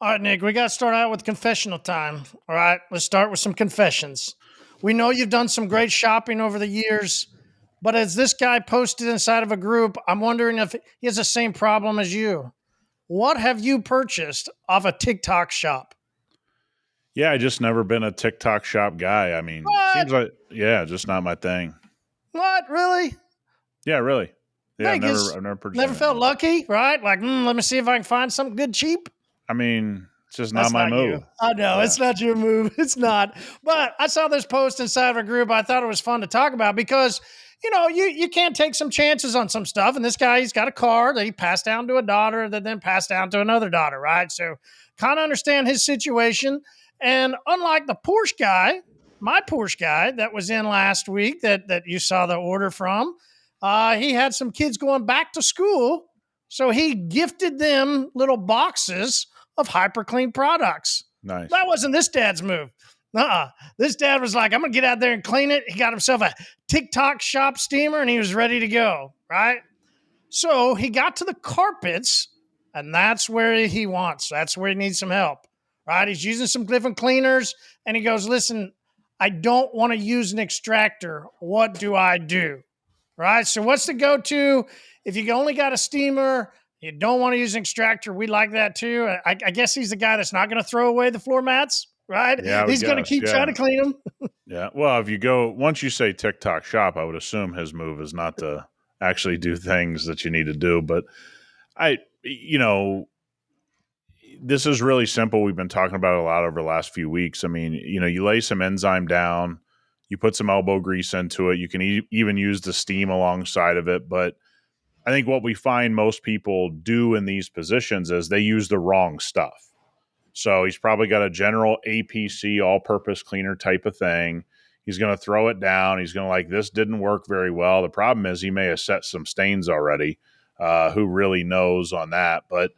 All right, Nick, we got to start out with confessional time. All right, let's start with some confessions. We know you've done some great shopping over the years, but as this guy posted inside of a group, I'm wondering if he has the same problem as you. What have you purchased off a TikTok shop? Yeah, I just never been a TikTok shop guy. I mean, What? seems like just not my thing. What? Really? Yeah, really. Yeah, Vegas? I've never purchased Never anything felt like that. lucky, right? Like, let me see if I can find something good cheap. I mean, it's just not That's my not you. move. I know Yeah. it's not your move. It's not. But I saw this post inside of a group. I thought it was fun to talk about because you can't take some chances on some stuff. And this guy, he's got a car that he passed down to a daughter that then passed down to another daughter, right? So kind of understand his situation. And unlike the Porsche guy, my Porsche guy that was in last week that you saw the order from, he had some kids going back to school. So he gifted them little boxes of hyperCLEAN products. Nice. That wasn't this dad's move. This dad was like, I'm going to get out there and clean it. He got himself a TikTok shop steamer and he was ready to go, right? So he got to the carpets and that's where he wants. That's where he needs some help, right? He's using some different cleaners and he goes, listen, I don't want to use an extractor. What do I do? Right. So what's the go-to if you only got a steamer? You don't want to use an extractor. We like that too. I guess he's the guy that's not going to throw away the floor mats, right? Yeah, I would He's going to guess. keep trying Yeah. to clean them. Yeah. Well, if you go once you say TikTok shop, I would assume his move is not to actually do things that you need to do. But I, you know, this is really simple. We've been talking about it a lot over the last few weeks. I mean, you lay some enzyme down, you put some elbow grease into it. You can even use the steam alongside of it. But I think what we find most people do in these positions is they use the wrong stuff. So he's probably got a general APC all purpose cleaner type of thing. He's going to throw it down. He's going to like, this didn't work very well. The problem is he may have set some stains already. Who really knows on that? But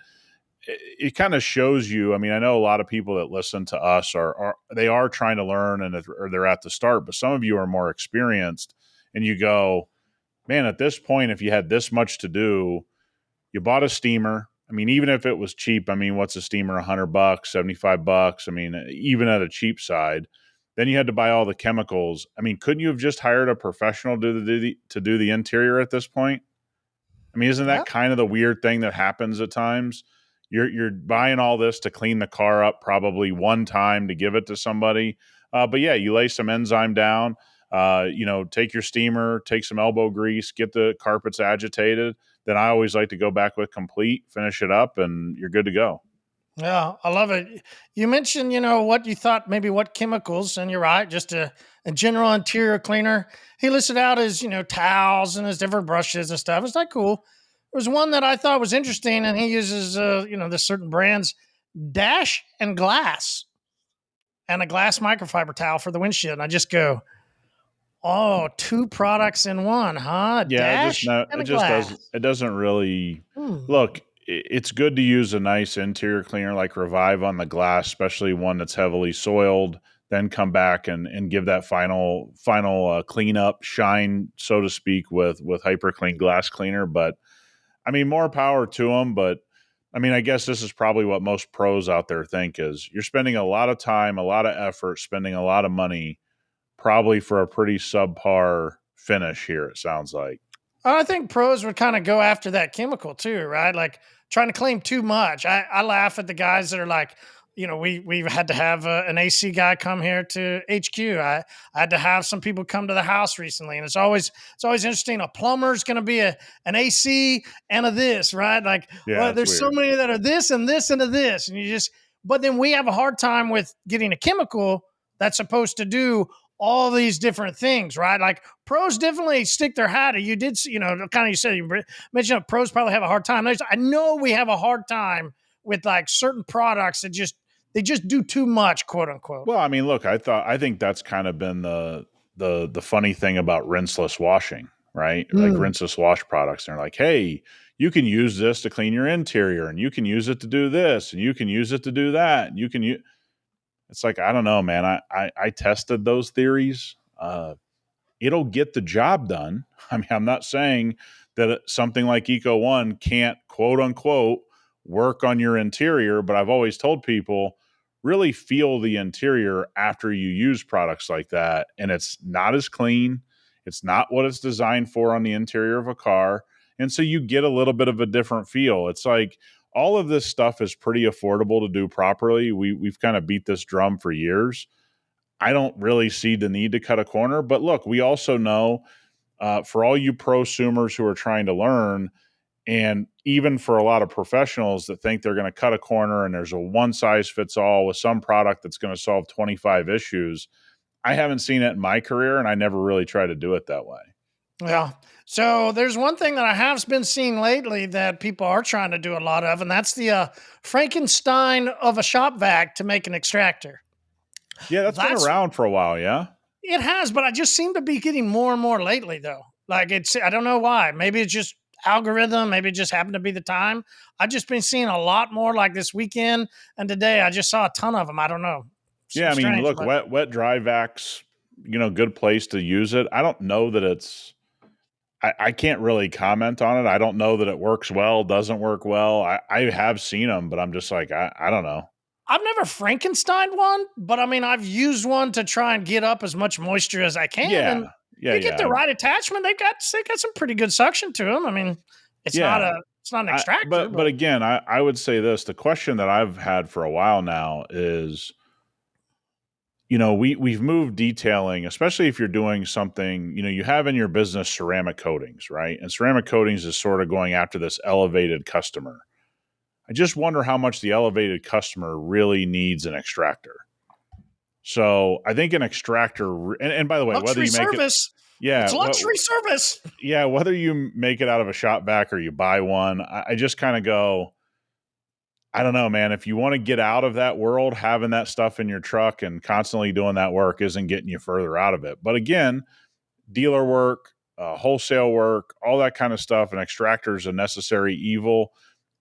it kind of shows you. I mean, I know a lot of people that listen to us are they are trying to learn or they're at the start, but some of you are more experienced and you go, man, at this point, if you had this much to do, you bought a steamer. I mean, even if it was cheap, I mean, what's a steamer? $100, $75. I mean, even at a cheap side, then you had to buy all the chemicals. I mean, couldn't you have just hired a professional to do the interior at this point? I mean, isn't Yeah. that kind of the weird thing that happens at times? You're buying all this to clean the car up probably one time to give it to somebody. But yeah, you lay some enzyme down, take your steamer, take some elbow grease, get the carpets agitated. Then I always like to go back with complete, finish it up, and you're good to go. Yeah, I love it. You mentioned, what you thought maybe what chemicals, and you're right, just a general interior cleaner. He listed out his, towels and his different brushes and stuff. It's like cool. There was one that I thought was interesting, and he uses, the certain brands, Dash and Glass, and a glass microfiber towel for the windshield. And I just go, oh, two products in one, huh? Yeah, Dash and it a just does glass. it doesn't really Hmm. look. It's good to use a nice interior cleaner like Revive on the glass, especially one that's heavily soiled. Then come back and give that final cleanup shine, so to speak, with HyperClean glass cleaner. But I mean, more power to them. But I mean, I guess this is probably what most pros out there think is you're spending a lot of time, a lot of effort, spending a lot of money, probably for a pretty subpar finish here. It sounds like. I think pros would kind of go after that chemical too, right? Like trying to claim too much. I laugh at the guys that are like, we've had to have an AC guy come here to HQ. I had to have some people come to the house recently, and it's always interesting. A plumber's going to be an AC and a this, right? Like, Yeah, well, it's there's so weird. many that are this and this and a this, and you just. But then we have a hard time with getting a chemical that's supposed to do all these different things, right? Like pros definitely stick their hat. You did, kind of you said you mentioned pros probably have a hard time. I know we have a hard time with like certain products that they just do too much, quote unquote. Well, I mean, look, I think that's kind of been the funny thing about rinseless washing, right? Like Mm. rinseless wash products. They're like, hey, you can use this to clean your interior, and you can use it to do this, and you can use it to do that, and you can use. It's like I don't know, man. I tested those theories. It'll get the job done. I mean, I'm not saying that something like Eco One can't quote unquote work on your interior. But I've always told people, really feel the interior after you use products like that. And it's not as clean. It's not what it's designed for on the interior of a car. And so you get a little bit of a different feel. It's like all of this stuff is pretty affordable to do properly. We've kind of beat this drum for years. I don't really see the need to cut a corner. But look, we also know for all you prosumers who are trying to learn, and even for a lot of professionals that think they're going to cut a corner and there's a one size fits all with some product that's going to solve 25 issues, I haven't seen it in my career, and I never really try to do it that way. Yeah. So there's one thing that I have been seeing lately that people are trying to do a lot of, and that's the Frankenstein of a shop vac to make an extractor. Yeah, that's been That's around for a while. Yeah. It has, but I just seem to be getting more and more lately, though. Like I don't know why. Maybe it's just algorithm. Maybe it just happened to be the time. I've just been seeing a lot more like this weekend and today. I just saw a ton of them. I don't know. Yeah. I Seems mean, strange, look, but wet dry vacs, good place to use it. I don't know that I can't really comment on it. I don't know that it works well, doesn't work well. I have seen them, but I'm just like, I don't know. I've never Frankenstein one. But I mean, I've used one to try and get up as much moisture as I can, and Yeah. if Yeah. you get Yeah. the right attachment, they got some pretty good suction to them. I mean, it's not Yeah. a it's not an extractor, But but again, I would say this: the question that I've had for a while now is, we've moved detailing, especially if you're doing something, you have in your business ceramic coatings, right? And ceramic coatings is sort of going after this elevated customer. I just wonder how much the elevated customer really needs an extractor. So I think an extractor, and by the way, whether luxury you make it, service. yeah, It's luxury service. yeah, whether you make it out of a shop vac or you buy one, I just kind of go, I don't know, man. If you want to get out of that world, having that stuff in your truck and constantly doing that work isn't getting you further out of it. But again, dealer work, wholesale work, all that kind of stuff, an extractor is a necessary evil.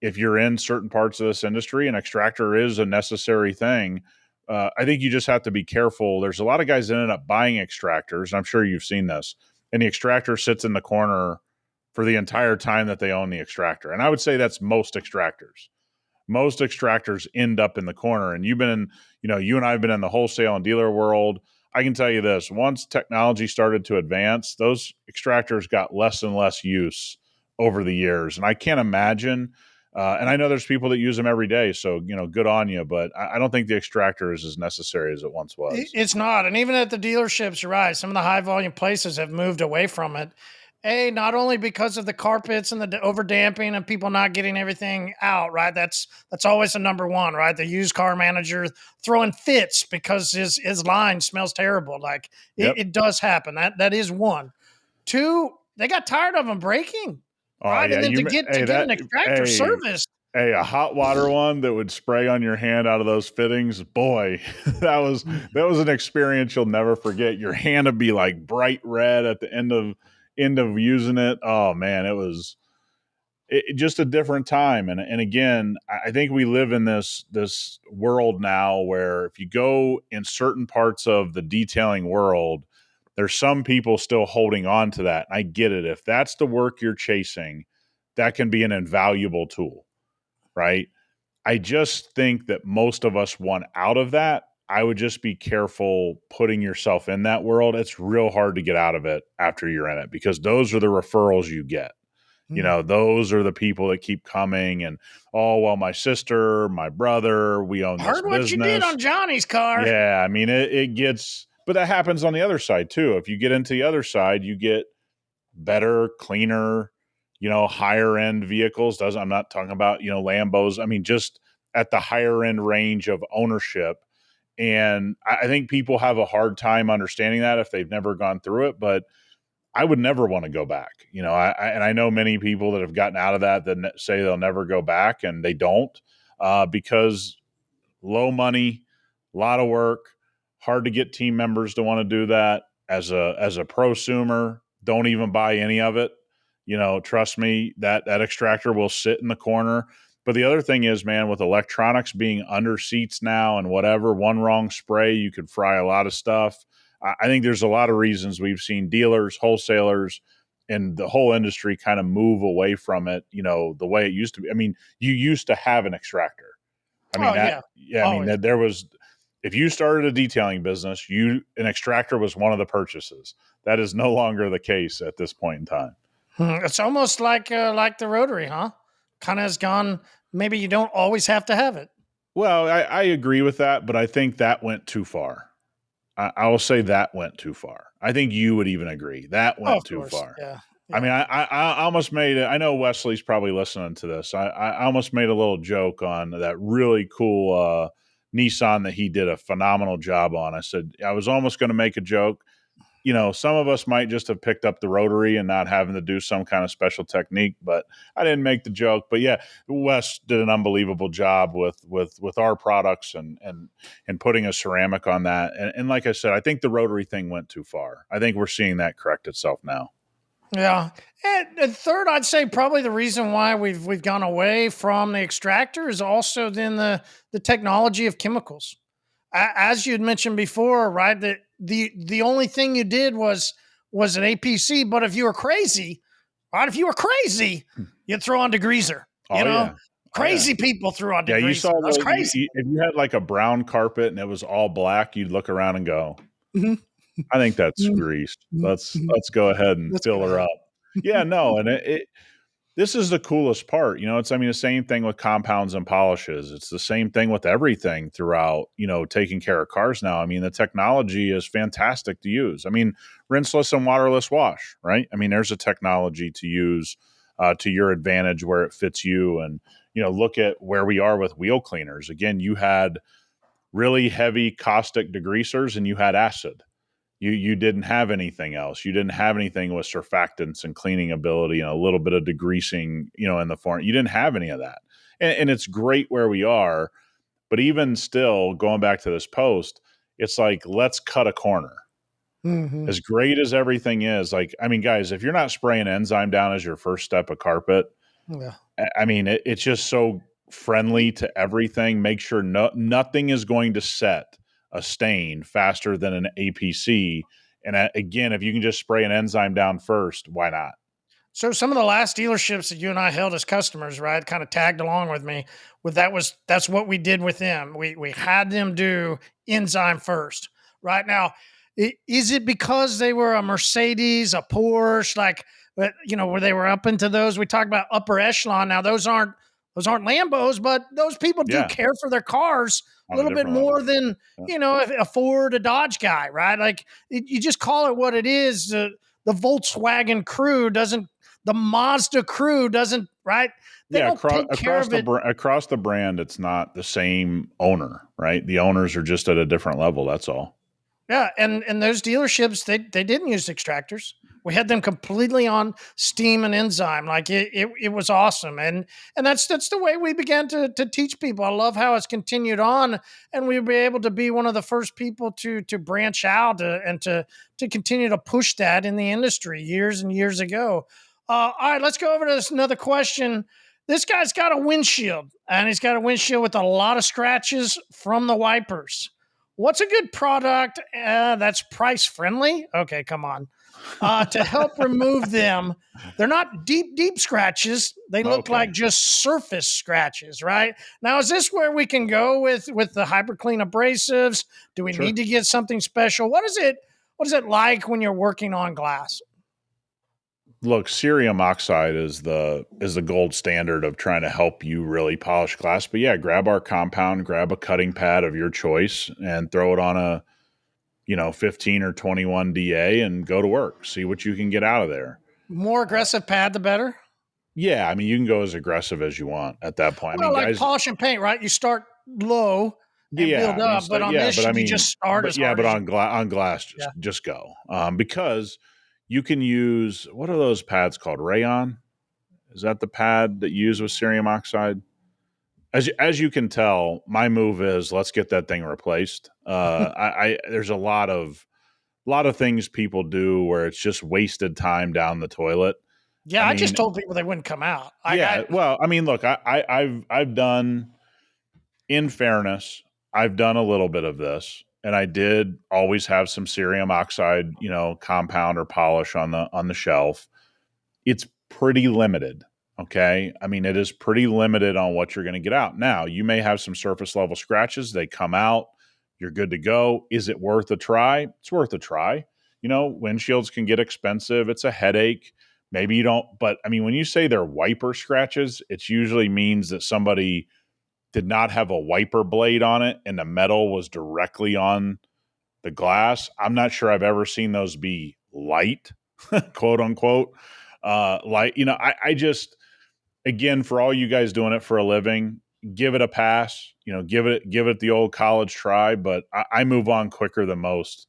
If you're in certain parts of this industry, an extractor is a necessary thing. I think you just have to be careful. There's a lot of guys that end up buying extractors, and I'm sure you've seen this, and the extractor sits in the corner for the entire time that they own the extractor. And I would say that's most extractors. Most extractors end up in the corner. And you've been in, you and I have been in the wholesale and dealer world. I can tell you this: once technology started to advance, those extractors got less and less use over the years. And I can't imagine. And I know there's people that use them every day, so good on you. But I don't think the extractor is as necessary as it once was. It's not. And even at the dealerships, you're right. Some of the high volume places have moved away from it. Not only because of the carpets and the over damping and people not getting everything out, right? That's always the number one, right? The used car manager throwing fits because his line smells terrible. Like Yep. it does happen. That is one. Two, they got tired of them breaking, Oh right? yeah, And then to get an extractor service. A hot water one that would spray on your hand out of those fittings, boy, that was an experience you'll never forget. Your hand would be like bright red at the end of using it. Oh man, it was just a different time. And again, I think we live in this world now where if you go in certain parts of the detailing world, there's some people still holding on to that. And I get it. If that's the work you're chasing, that can be an invaluable tool, right? I just think that most of us want out of that. I would just be careful putting yourself in that world. It's real hard to get out of it after you're in it because those are the referrals you get. Those are the people that keep coming and, oh, well, my sister, my brother, we own this Heard what you did business. on Johnny's car. Yeah. I mean, it gets, but that happens on the other side too. If you get into the other side, you get better, cleaner, higher end vehicles. I'm not talking about, Lambos. I mean, just at the higher end range of ownership. And I think people have a hard time understanding that if they've never gone through it, but I would never want to go back. And I know many people that have gotten out of that say they'll never go back, and they don't, because low money, a lot of work, hard to get team members to want to do that. As a prosumer, don't even buy any of it. Trust me, that extractor will sit in the corner. But the other thing is, man, with electronics being under seats now and whatever, one wrong spray, you could fry a lot of stuff. I think there's a lot of reasons we've seen dealers, wholesalers, and the whole industry kind of move away from it, the way it used to be. I mean, you used to have an extractor. I mean Oh yeah, I mean always. that there was, if you started a detailing business, an extractor was one of the purchases. That is no longer the case at this point in time. It's almost like the rotary, huh? Kind of has gone. Maybe you don't always have to have it. Well, I agree with that, but I think that went too far. I will say that went too far. I think you would even agree that Oh, went of too course. far. Yeah. I Yeah. mean, I almost made it. I know Wesley's probably listening to this. I almost made a little joke on that really cool Nissan that he did a phenomenal job on. I said I was almost going to make a joke. Some of us might just have picked up the rotary and not having to do some kind of special technique, but I didn't make the joke. But yeah, Wes did an unbelievable job with our products and putting a ceramic on that. And like I said, I think the rotary thing went too far. I think we're seeing that correct itself now. Yeah. And third, I'd say probably the reason why we've gone away from the extractor is also then the technology of chemicals. As you had mentioned before, right? That the only thing you did was an APC. But if you were crazy, right? If you were crazy, you'd throw on degreaser. Oh yeah. Oh yeah. Crazy people threw on Yeah, you saw degreaser. That's crazy. if you had like a brown carpet and it was all black, you'd look around and go, Mhm. I think that's Mhm. greased. Mhm. Mhm. Let's go ahead and Let's fill go her ahead. up. Yeah, no, and this is the coolest part. It's, I mean, the same thing with compounds and polishes. It's the same thing with everything throughout, taking care of cars now. I mean, the technology is fantastic to use. I mean, rinseless and waterless wash, right? I mean, there's a technology to use to your advantage where it fits you. And, look at where we are with wheel cleaners. Again, you had really heavy caustic degreasers and you had acid. You didn't have anything else. You didn't have anything with surfactants and cleaning ability and a little bit of degreasing, in the form. You didn't have any of that. And it's great where we are. But even still, going back to this post, it's like, let's cut a corner. Mhm. As great as everything is, like, I mean, guys, if you're not spraying enzyme down as your first step of carpet, Yeah. I mean, it's just so friendly to everything. Make sure nothing is going to set a stain faster than an APC. And again, if you can just spray an enzyme down first, why not? So some of the last dealerships that you and I held as customers, right, kind of tagged along with me with that's what we did with them. We had them do enzyme first. Right now, is it because they were a Mercedes, a Porsche, like where they were up into those? We talked about upper echelon. Now those aren't Lambos, but those people do Yeah, care for their cars a on a little bit different level. more than Yeah, a Ford, a Dodge guy, right? Like you just call it what it is. The Volkswagen crew doesn't the Mazda crew doesn't, right? They yeah. don't take care of it. Across the brand, it's not the same owner, right? The owners are just at a different level. That's all. Yeah, and those dealerships they didn't use extractors. We had them completely on steam and enzyme. Like it was awesome, and that's the way we began to teach people. I love how it's continued on, and we were able to be one of the first people to branch out and to continue to push that in the industry years and years ago. All right, let's go over to this another question. This guy's got a windshield, and he's got a windshield with a lot of scratches from the wipers. What's a good product that's price friendly? Okay, come on. To help remove them. They're not deep, deep scratches. They look like Okay, just surface scratches, right? Now, is this where we can go with the hyperCLEAN abrasives? Do we need sure. to get something special? What is it like when you're working on glass? Look, cerium oxide is the gold standard of trying to help you really polish glass. But yeah, grab our compound, grab a cutting pad of your choice, and throw it on a 15 or 21 DA and go to work. See what you can get out of there. More aggressive pad, the better. Yeah, I mean, you can go as aggressive as you want at that point. I Well, mean, like guys, polish and paint, right? You start low and yeah, build I mean, up, so, but on yeah, this, but I you just mean, start as hard but as you. on glass, Yeah. just go because you can use, what are those pads called? Rayon? Is that the pad that you use with cerium oxide? As you can tell, my move is let's get that thing replaced. I there's a lot of things people do where it's just wasted time down the toilet. I Yeah, I just mean, told people they wouldn't come out. yeah. Well, I mean, look, I've done, in fairness, I've done a little bit of this, and I did always have some cerium oxide, compound or polish on the shelf. it's pretty limited. Okay. I mean, it is pretty limited on what you're going to get out. Now, you may have some surface level scratches. They come out. You're good to go. Is it worth a try? It's worth a try. Windshields can get expensive. It's a headache. Maybe you don't, but I mean, when you say they're wiper scratches, it usually means that somebody did not have a wiper blade on it and the metal was directly on the glass. I'm not sure I've ever seen those be light, quote unquote. Light, I just, again, for all you guys doing it for a living, give it a pass, give it the old college try, but I move on quicker than most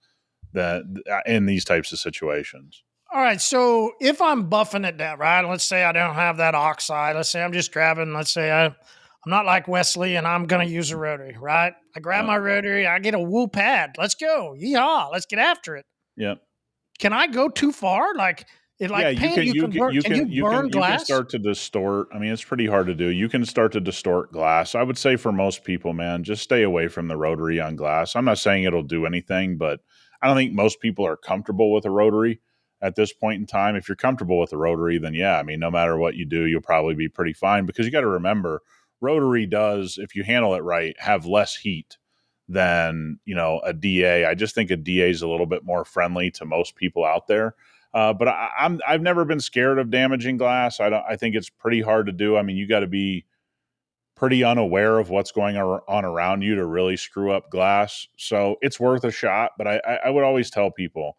that in these types of situations. All right, so if I'm buffing it down, right? Let's say I don't have that oxide. Let's say I'm just grabbing. Let's say I'm not like Wesley, and I'm going to use a rotary, right? I grab my rotary. I get a wool pad. Let's go. Yeehaw! Let's get after it. Yeah. Can I go too far? Like it, like yeah, paint, you can burn glass. You can start to distort. I mean, it's pretty hard to do. You can start to distort glass. I would say for most people, man, just stay away from the rotary on glass. I'm not saying it'll do anything, but I don't think most people are comfortable with a rotary at this point in time. If you're comfortable with a rotary, then yeah, I mean, no matter what you do, you'll probably be pretty fine, because you got to remember, rotary does, if you handle it right, have less heat than, a DA. I just think a DA is a little bit more friendly to most people out there. But I've never been scared of damaging glass. I think it's pretty hard to do. I mean, you got to be pretty unaware of what's going on around you to really screw up glass. So it's worth a shot. But I would always tell people,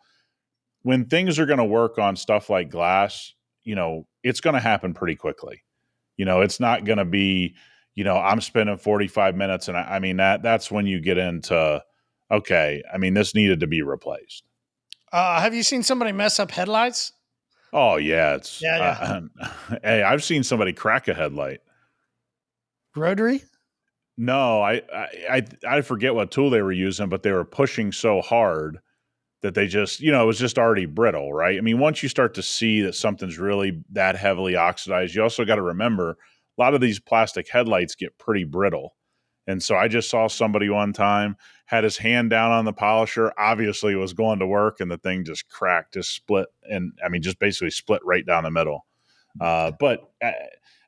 when things are going to work on stuff like glass, it's going to happen pretty quickly. It's not going to be, I'm spending 45 minutes. And I mean, that's when you get into, okay, I mean, this needed to be replaced. Have you seen somebody mess up headlights? Oh yeah, it's Yeah. hey, I've seen somebody crack a headlight. Rotary? No, I forget what tool they were using, but they were pushing so hard that they just, it was just already brittle, right? I mean, once you start to see that something's really that heavily oxidized, you also got to remember, a lot of these plastic headlights get pretty brittle. And so I just saw somebody one time had his hand down on the polisher, obviously was going to work, and the thing just cracked, just split. And I mean, just basically split right down the middle. But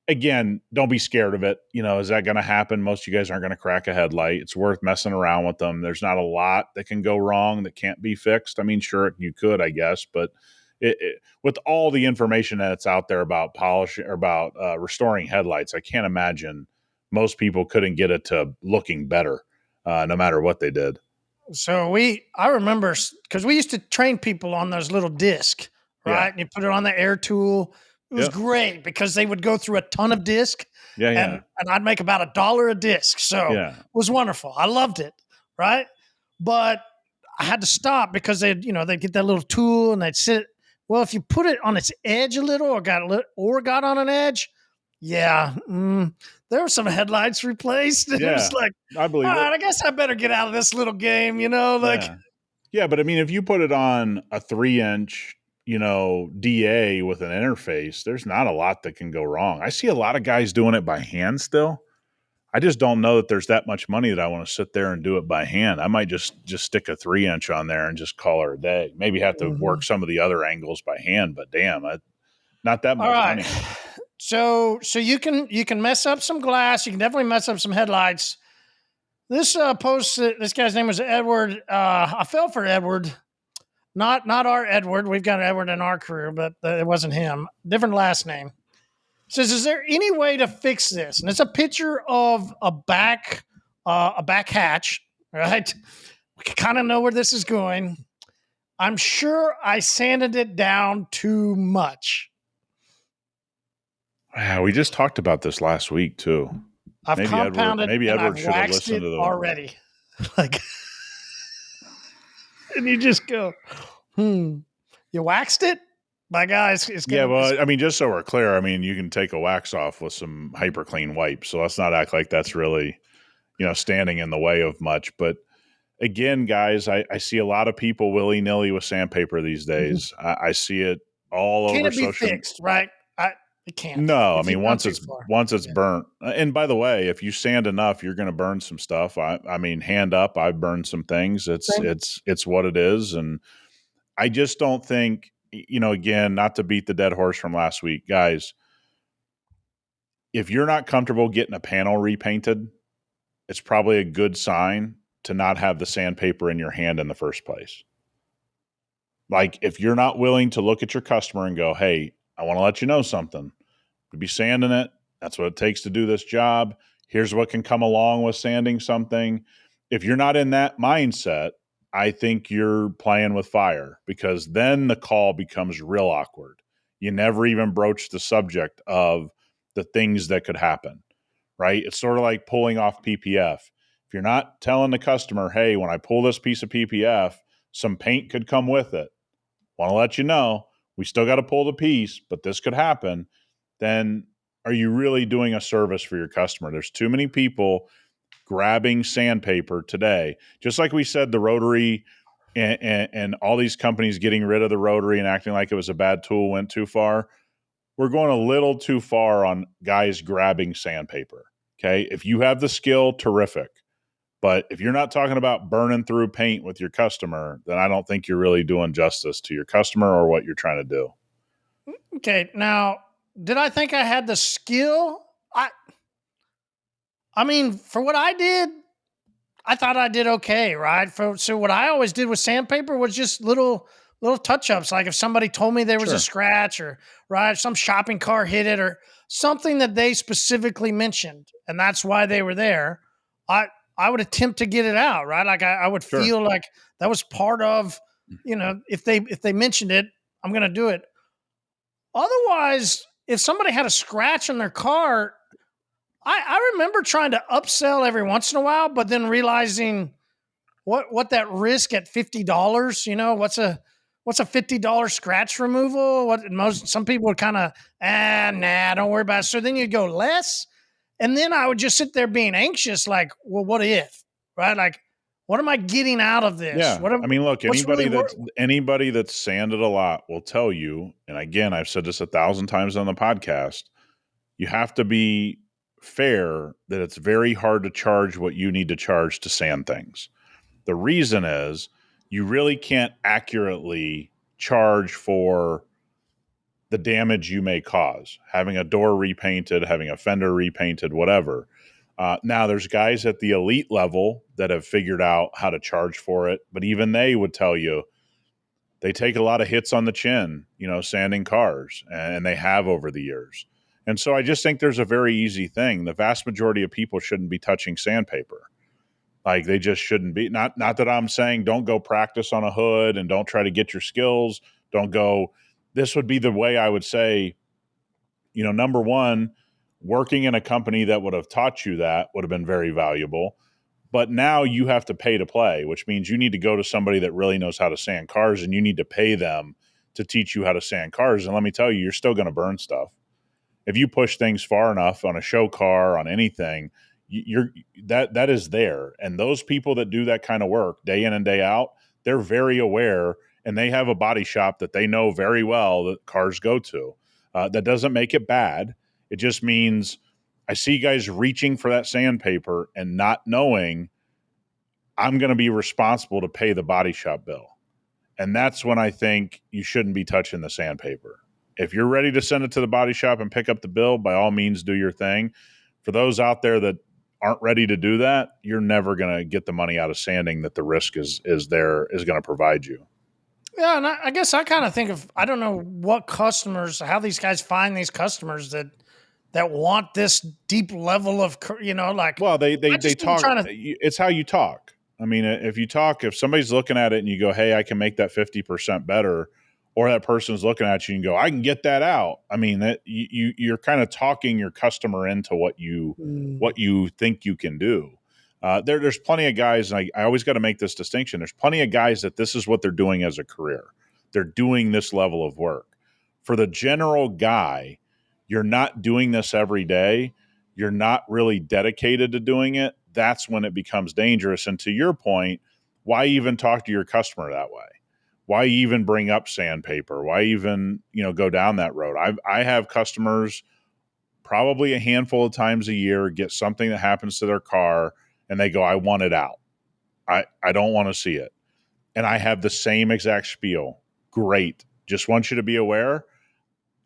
again, don't be scared of it. Is that going to happen? Most of you guys aren't going to crack a headlight. It's worth messing around with them. There's not a lot that can go wrong that can't be fixed. I mean, sure, you could, I guess, but with all the information that's out there about polishing or about restoring headlights, I can't imagine most people couldn't get it to looking better, no matter what they did. So I remember, because we used to train people on those little discs, right? Yeah. And you put it on the air tool. It was great because they would go through a ton of disc. Yeah. And I'd make about $1 a disc. So it was wonderful. I loved it. Right. But I had to stop because they'd get that little tool and they'd sit. Well, if you put it on its edge a little or got on an edge, there were some headlights replaced. It was like, I believe all right, I guess I better get out of this little game, Yeah, but I mean, if you put it on a 3-inch, DA with an interface, there's not a lot that can go wrong. I see a lot of guys doing it by hand still. I just don't know that there's that much money that I want to sit there and do it by hand. I might just stick a 3-inch on there and just call her a day. Maybe have to work some of the other angles by hand, but damn, not that much money. So you can mess up some glass. You can definitely mess up some headlights. This post, this guy's name was Edward. I fell for Edward. Not our Edward. We've got Edward in our crew, but it wasn't him. Different last name. Says, is there any way to fix this? And it's a picture of a back hatch, right? We kind of know where this is going. I'm sure I sanded it down too much. Yeah, we just talked about this last week too. I've compounded. Maybe Edward should have listened to the already. Like, and you just go, you waxed it? My guys, well, I mean, just so we're clear, I mean, you can take a wax off with some hyperCLEAN wipes. So let's not act like that's really, standing in the way of much. But again, guys, I see a lot of people willy-nilly with sandpaper these days. I see it all over social. Can't it be fixed, right? It can't. No, I mean, once it's burnt. And by the way, if you sand enough, you're going to burn some stuff. I mean, hand up, I've burned some things. It's what it is. And I just don't think, again, not to beat the dead horse from last week, guys, if you're not comfortable getting a panel repainted, it's probably a good sign to not have the sandpaper in your hand in the first place. Like, if you're not willing to look at your customer and go, hey, I want to let you know something. We'd be sanding it. That's what it takes to do this job. Here's what can come along with sanding something. If you're not in that mindset, I think you're playing with fire, because then the call becomes real awkward. You never even broach the subject of the things that could happen, right? It's sort of like pulling off PPF. If you're not telling the customer, hey, when I pull this piece of PPF, some paint could come with it. Want to let you know, we still got to pull the piece, but this could happen. Then are you really doing a service for your customer? There's too many people grabbing sandpaper today. Just like we said, the rotary and all these companies getting rid of the rotary and acting like it was a bad tool went too far. We're going a little too far on guys grabbing sandpaper. Okay. If you have the skill, terrific. But if you're not talking about burning through paint with your customer, then I don't think you're really doing justice to your customer or what you're trying to do. Okay, now, did I think I had the skill? I mean, for what I did, I thought I did okay, right? So what I always did with sandpaper was just little touch ups. Like if somebody told me there was a scratch, or right, some shopping cart hit it, or something that they specifically mentioned, and that's why they were there. I would attempt to get it out, right? Like I would feel like that was part of, if they mentioned it, I'm going to do it. Otherwise, if somebody had a scratch on their car, I remember trying to upsell every once in a while, but then realizing what that risk at $50, what's a $50 scratch removal? Some people would kind of, nah, don't worry about it. So then you go less. And then I would just sit there being anxious, like, well, what if, right? Like, what am I getting out of this? Yeah. I mean, look, anybody really that's sanded a lot will tell you, and again, I've said this 1,000 times on the podcast, you have to be fair that it's very hard to charge what you need to charge to sand things. The reason is you really can't accurately charge for the damage you may cause, having a door repainted, having a fender repainted, whatever. Now, there's guys at the elite level that have figured out how to charge for it, but even they would tell you they take a lot of hits on the chin, sanding cars, and they have over the years. And so I just think there's a very easy thing. The vast majority of people shouldn't be touching sandpaper. Like, they just shouldn't be. Not that I'm saying don't go practice on a hood and don't try to get your skills. Don't go. This would be the way I would say, number one, working in a company that would have taught you that would have been very valuable. But now you have to pay to play, which means you need to go to somebody that really knows how to sand cars, and you need to pay them to teach you how to sand cars. And let me tell you, you're still going to burn stuff. If you push things far enough on a show car, on anything, that is there. And those people that do that kind of work day in and day out, they're very aware, and they have a body shop that they know very well that cars go to. That doesn't make it bad. It just means I see guys reaching for that sandpaper and not knowing I'm going to be responsible to pay the body shop bill. And that's when I think you shouldn't be touching the sandpaper. If you're ready to send it to the body shop and pick up the bill, by all means, do your thing. For those out there that aren't ready to do that, you're never going to get the money out of sanding that the risk is going to provide you. Yeah, and I guess I kind of think of, I don't know how these guys find these customers that want this deep level of, like. Well, they talk. It's how you talk. I mean, if somebody's looking at it and you go, hey, I can make that 50% better, or that person's looking at you and go, I can get that out. I mean, that you're kind of talking your customer into what you think you can do. There's plenty of guys, and I always got to make this distinction. There's plenty of guys that this is what they're doing as a career. They're doing this level of work. For the general guy, you're not doing this every day. You're not really dedicated to doing it. That's when it becomes dangerous. And to your point, why even talk to your customer that way? Why even bring up sandpaper? Why even, go down that road? I have customers probably a handful of times a year get something that happens to their car and they go, I want it out. I don't want to see it. And I have the same exact spiel. Great. just want you to be aware.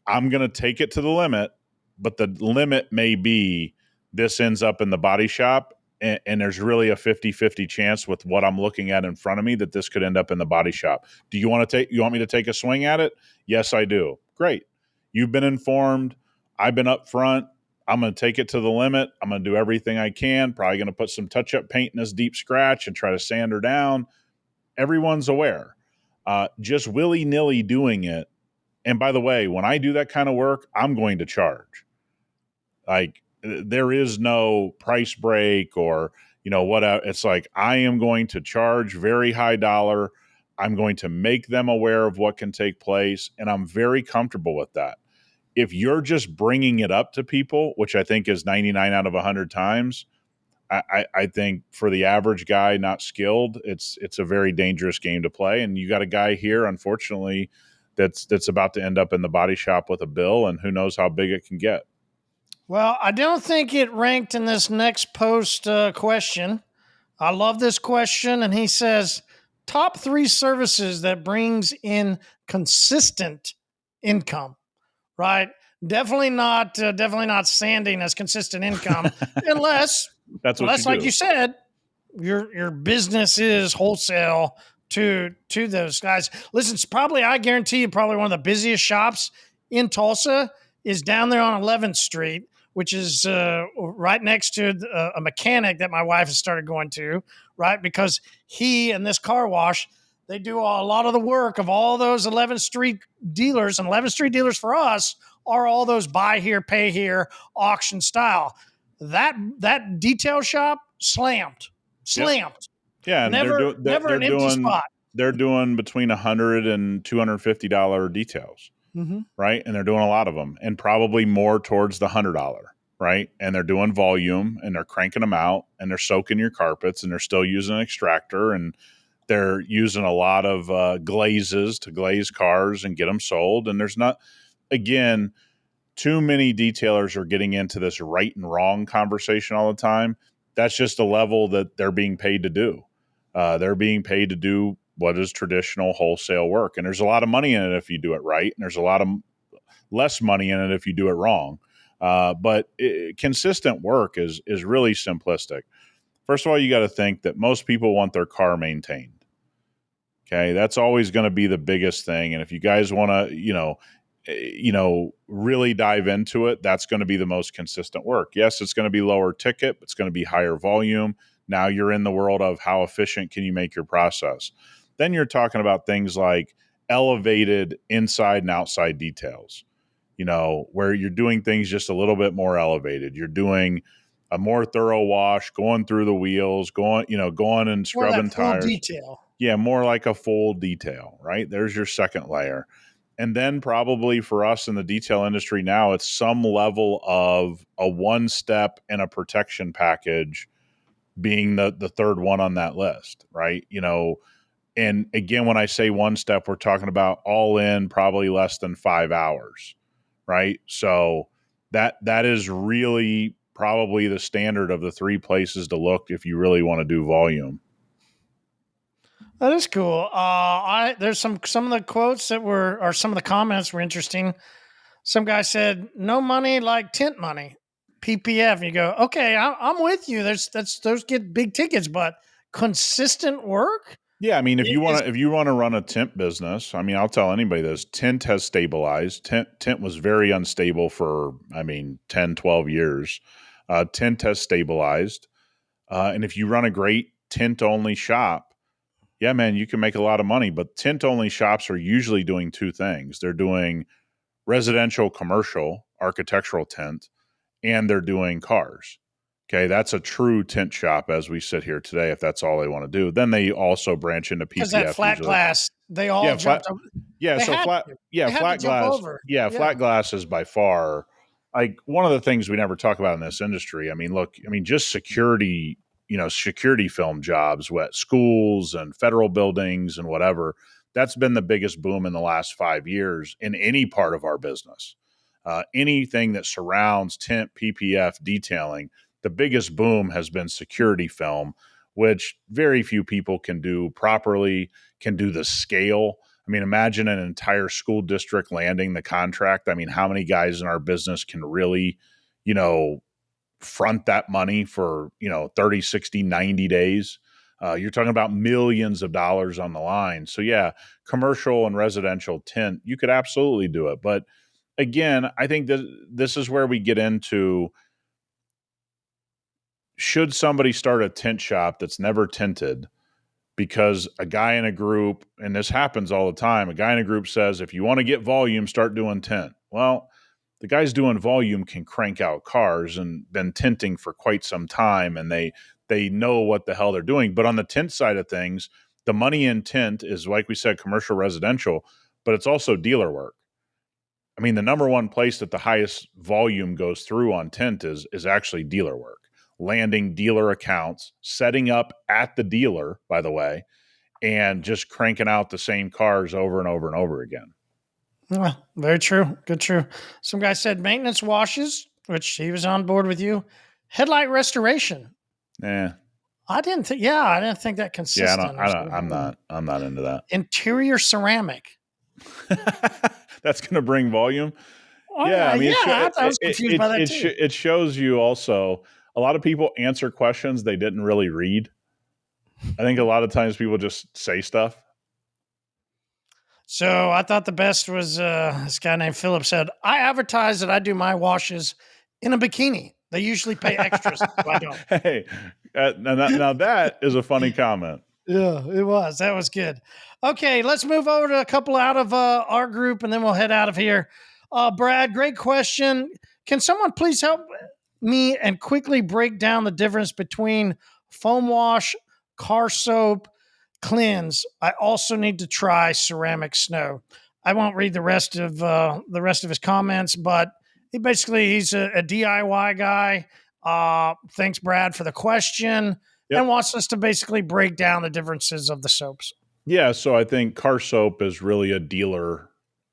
I'm going to take it to the limit, but the limit may be this ends up in the body shop. And there's really a 50-50 chance with what I'm looking at in front of me that this could end up in the body shop. You want me to take a swing at it? Yes, I do. Great. You've been informed. I've been up front. I'm going to take it to the limit. I'm going to do everything I can. Probably going to put some touch-up paint in this deep scratch and try to sand her down. Everyone's aware. Just willy-nilly doing it. And by the way, when I do that kind of work, I'm going to charge. Like, there is no price break or, what it's like, I am going to charge very high dollar. I'm going to make them aware of what can take place. And I'm very comfortable with that. If you're just bringing it up to people, which I think is 99 out of 100 times, I think for the average guy not skilled, it's a very dangerous game to play. And you got a guy here, unfortunately, that's about to end up in the body shop with a bill, and who knows how big it can get. Well, I don't think it ranked in this next post question. I love this question, and he says, top 3 services that brings in consistent income, right? Definitely not sanding as consistent income, unless That's what unless, you like do. you said, your business is wholesale to those guys. Listen, I guarantee you, probably one of the busiest shops in Tulsa is down there on 11th Street, which is right next to a mechanic that my wife has started going to, right? Because he and this car wash, they do a lot of the work of all those 11th Street dealers, and 11th Street dealers for us are all those buy here, pay here, auction style. That detail shop slammed. Yep. Yeah, and Never an empty spot. They're doing between $100 and $250 details, right? And they're doing a lot of them, and probably more towards the $100, right? And they're doing volume, and they're cranking them out, and they're soaking your carpets, and they're still using an extractor, and they're using a lot of glazes to glaze cars and get them sold. And there's not, again, too many detailers are getting into this right and wrong conversation all the time. That's just a level that they're being paid to do. They're being paid to do what is traditional wholesale work. And there's a lot of money in it if you do it right. And there's a lot of less money in it if you do it wrong. But consistent work is really simplistic. First of all, you got to think that most people want their car maintained. Okay. That's always going to be the biggest thing. And if you guys want to, really dive into it, that's going to be the most consistent work. Yes, it's going to be lower ticket, but it's going to be higher volume. Now you're in the world of how efficient can you make your process. Then you're talking about things like elevated inside and outside details, where you're doing things just a little bit more elevated. You're doing a more thorough wash, going through the wheels, going and scrubbing tires. Detail. Yeah, more like a full detail, right? There's your second layer. And then probably for us in the detail industry now, it's some level of a one step and a protection package being the third one on that list, right? And again, when I say one step, we're talking about all in probably less than 5 hours, right? So that is really probably the standard of the 3 places to look if you really want to do volume. That is cool. There's some of the quotes or some of the comments were interesting. Some guy said, "No money like tint money, PPF." And you go, "Okay, I'm with you. Those get big tickets, but consistent work." Yeah, I mean, if you want to run a tint business, I mean, I'll tell anybody this: tint has stabilized. Tint was very unstable for 10, 12 years. Tint has stabilized, and if you run a great tint only shop, yeah, man, you can make a lot of money. But tint only shops are usually doing 2 things: they're doing residential, commercial, architectural tint, and they're doing cars. Okay, that's a true tint shop as we sit here today. If that's all they want to do, then they also branch into PPF. Because that flat usually. glass, they all jumped over. Yeah, so flat. Yeah, flat glass. Over. Yeah, flat glass is by far like one of the things we never talk about in this industry. I mean, look, just security. Security film jobs at schools and federal buildings and whatever. That's been the biggest boom in the last 5 years in any part of our business. Anything that surrounds tint, PPF, detailing, the biggest boom has been security film, which very few people can do properly, can do the scale. I mean, imagine an entire school district landing the contract. I mean, how many guys in our business can really, you know, front that money for, 30, 60, 90 days? You're talking about millions of dollars on the line. So, yeah, commercial and residential tint, you could absolutely do it. But again, I think that this is where we get into, should somebody start a tint shop that's never tinted because a guy in a group, and this happens all the time, a guy in a group says, if you want to get volume, start doing tint. Well, the guys doing volume can crank out cars and been tinting for quite some time, and they know what the hell they're doing. But on the tint side of things, the money in tint is, like we said, commercial residential, but it's also dealer work. I mean, the number one place that the highest volume goes through on tint is actually dealer work, landing dealer accounts, setting up at the dealer, by the way, and just cranking out the same cars over and over and over again. Well, very true. Good, true. Some guy said maintenance washes, which he was on board with you. Headlight restoration. Yeah, I didn't think. Yeah, I didn't think that yeah, consistent. I'm not into that. Interior ceramic. That's going to bring volume. Oh, Yeah, I mean, I was confused by that too. it shows you also, a lot of people answer questions they didn't really read. I think a lot of times people just say stuff. So I thought the best was this guy named Philip said, I advertise that I do my washes in a bikini. They usually pay extras, so I don't. Hey, now that is a funny comment. Yeah, it was. That was good. Okay, let's move over to a couple out of our group, and then we'll head out of here. Brad, great question. Can someone please help me and quickly break down the difference between foam wash, car soap, cleanse? I also need to try ceramic snow. I won't read the rest of his comments, but he's a DIY guy. Thanks, Brad, for the question. Yep. And wants us to basically break down the differences of the soaps. Yeah, so I think car soap is really a dealer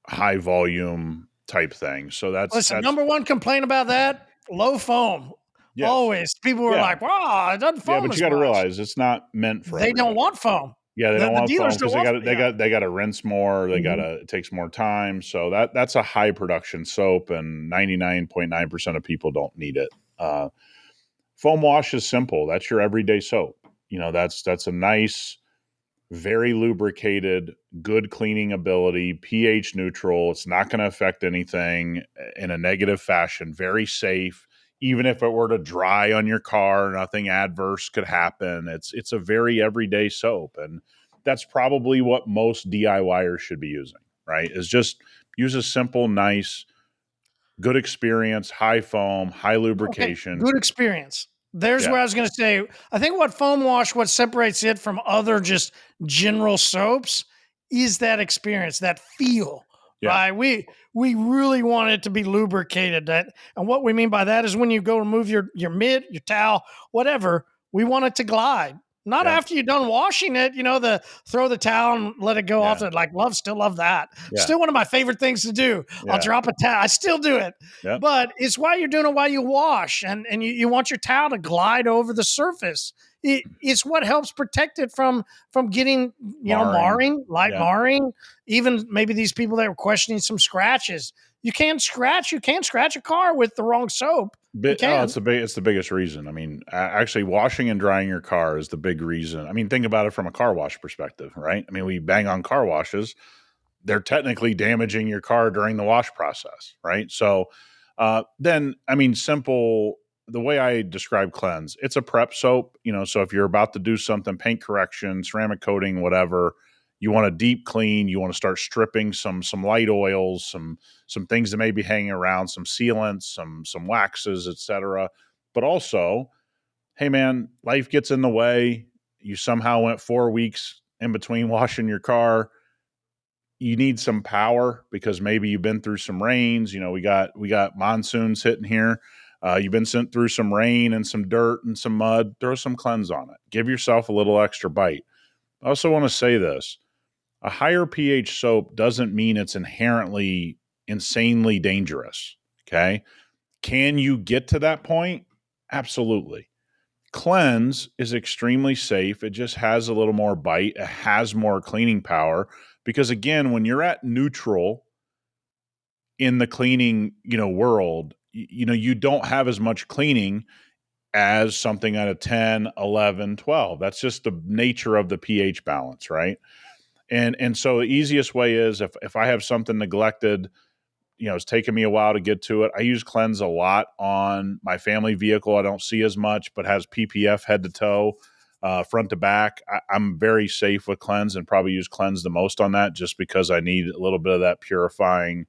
high volume type thing. So that's Number one complaint about that, low foam. yes. Always. People were like, wow, it doesn't foam. Yeah, but you got to realize it's not meant for They everybody. don't want foam. Yeah, they don't want foam because they got to rinse more. It takes more time. So that's a high production soap, and 99.9% of people don't need it. Foam wash is simple. That's your everyday soap. That's a nice, very lubricated, good cleaning ability, pH neutral. It's not going to affect anything in a negative fashion. Very safe. Even if it were to dry on your car, nothing adverse could happen. It's a very everyday soap, and that's probably what most DIYers should be using. Right? Is just use a simple, nice, good experience, high foam, high lubrication. Okay, good experience. There's where I was going to say, I think what foam wash, what separates it from other just general soaps is that experience, that feel, right? We really want it to be lubricated. And what we mean by that is when you go remove your mitt, your towel, whatever, we want it to glide. Not after you're done washing it, the throw the towel and let it go off. Still love that. Yeah. Still one of my favorite things to do. I'll drop a towel. I still do it. Yep. But it's why you're doing it while you wash. And you want your towel to glide over the surface. It's what helps protect it from getting, marring. Even maybe these people that were questioning some scratches. You can't scratch a car with the wrong soap. It's the biggest reason. I mean, actually, washing and drying your car is the big reason. I mean, think about it from a car wash perspective, right? I mean, we bang on car washes; they're technically damaging your car during the wash process, right? So, simple. The way I describe cleanse, it's a prep soap. So if you're about to do something, paint correction, ceramic coating, whatever, you want to deep clean. You want to start stripping some light oils, some things that may be hanging around, some sealants, some waxes, etc. But also, hey man, life gets in the way. You somehow went 4 weeks in between washing your car. You need some power because maybe you've been through some rains. We got monsoons hitting here. You've been sent through some rain and some dirt and some mud. Throw some cleanse on it. Give yourself a little extra bite. I also want to say this. A higher pH soap doesn't mean it's inherently insanely dangerous. Okay. Can you get to that point? Absolutely. Cleanse is extremely safe. It just has a little more bite. It has more cleaning power Because again, when you're at neutral in the cleaning, world, you don't have as much cleaning as something at a 10, 11, 12. That's just the nature of the pH balance, right? And so the easiest way is if I have something neglected, it's taken me a while to get to it. I use Cleanse a lot on my family vehicle. I don't see as much, but has PPF head to toe, front to back. I'm very safe with Cleanse and probably use Cleanse the most on that, just because I need a little bit of that purifying,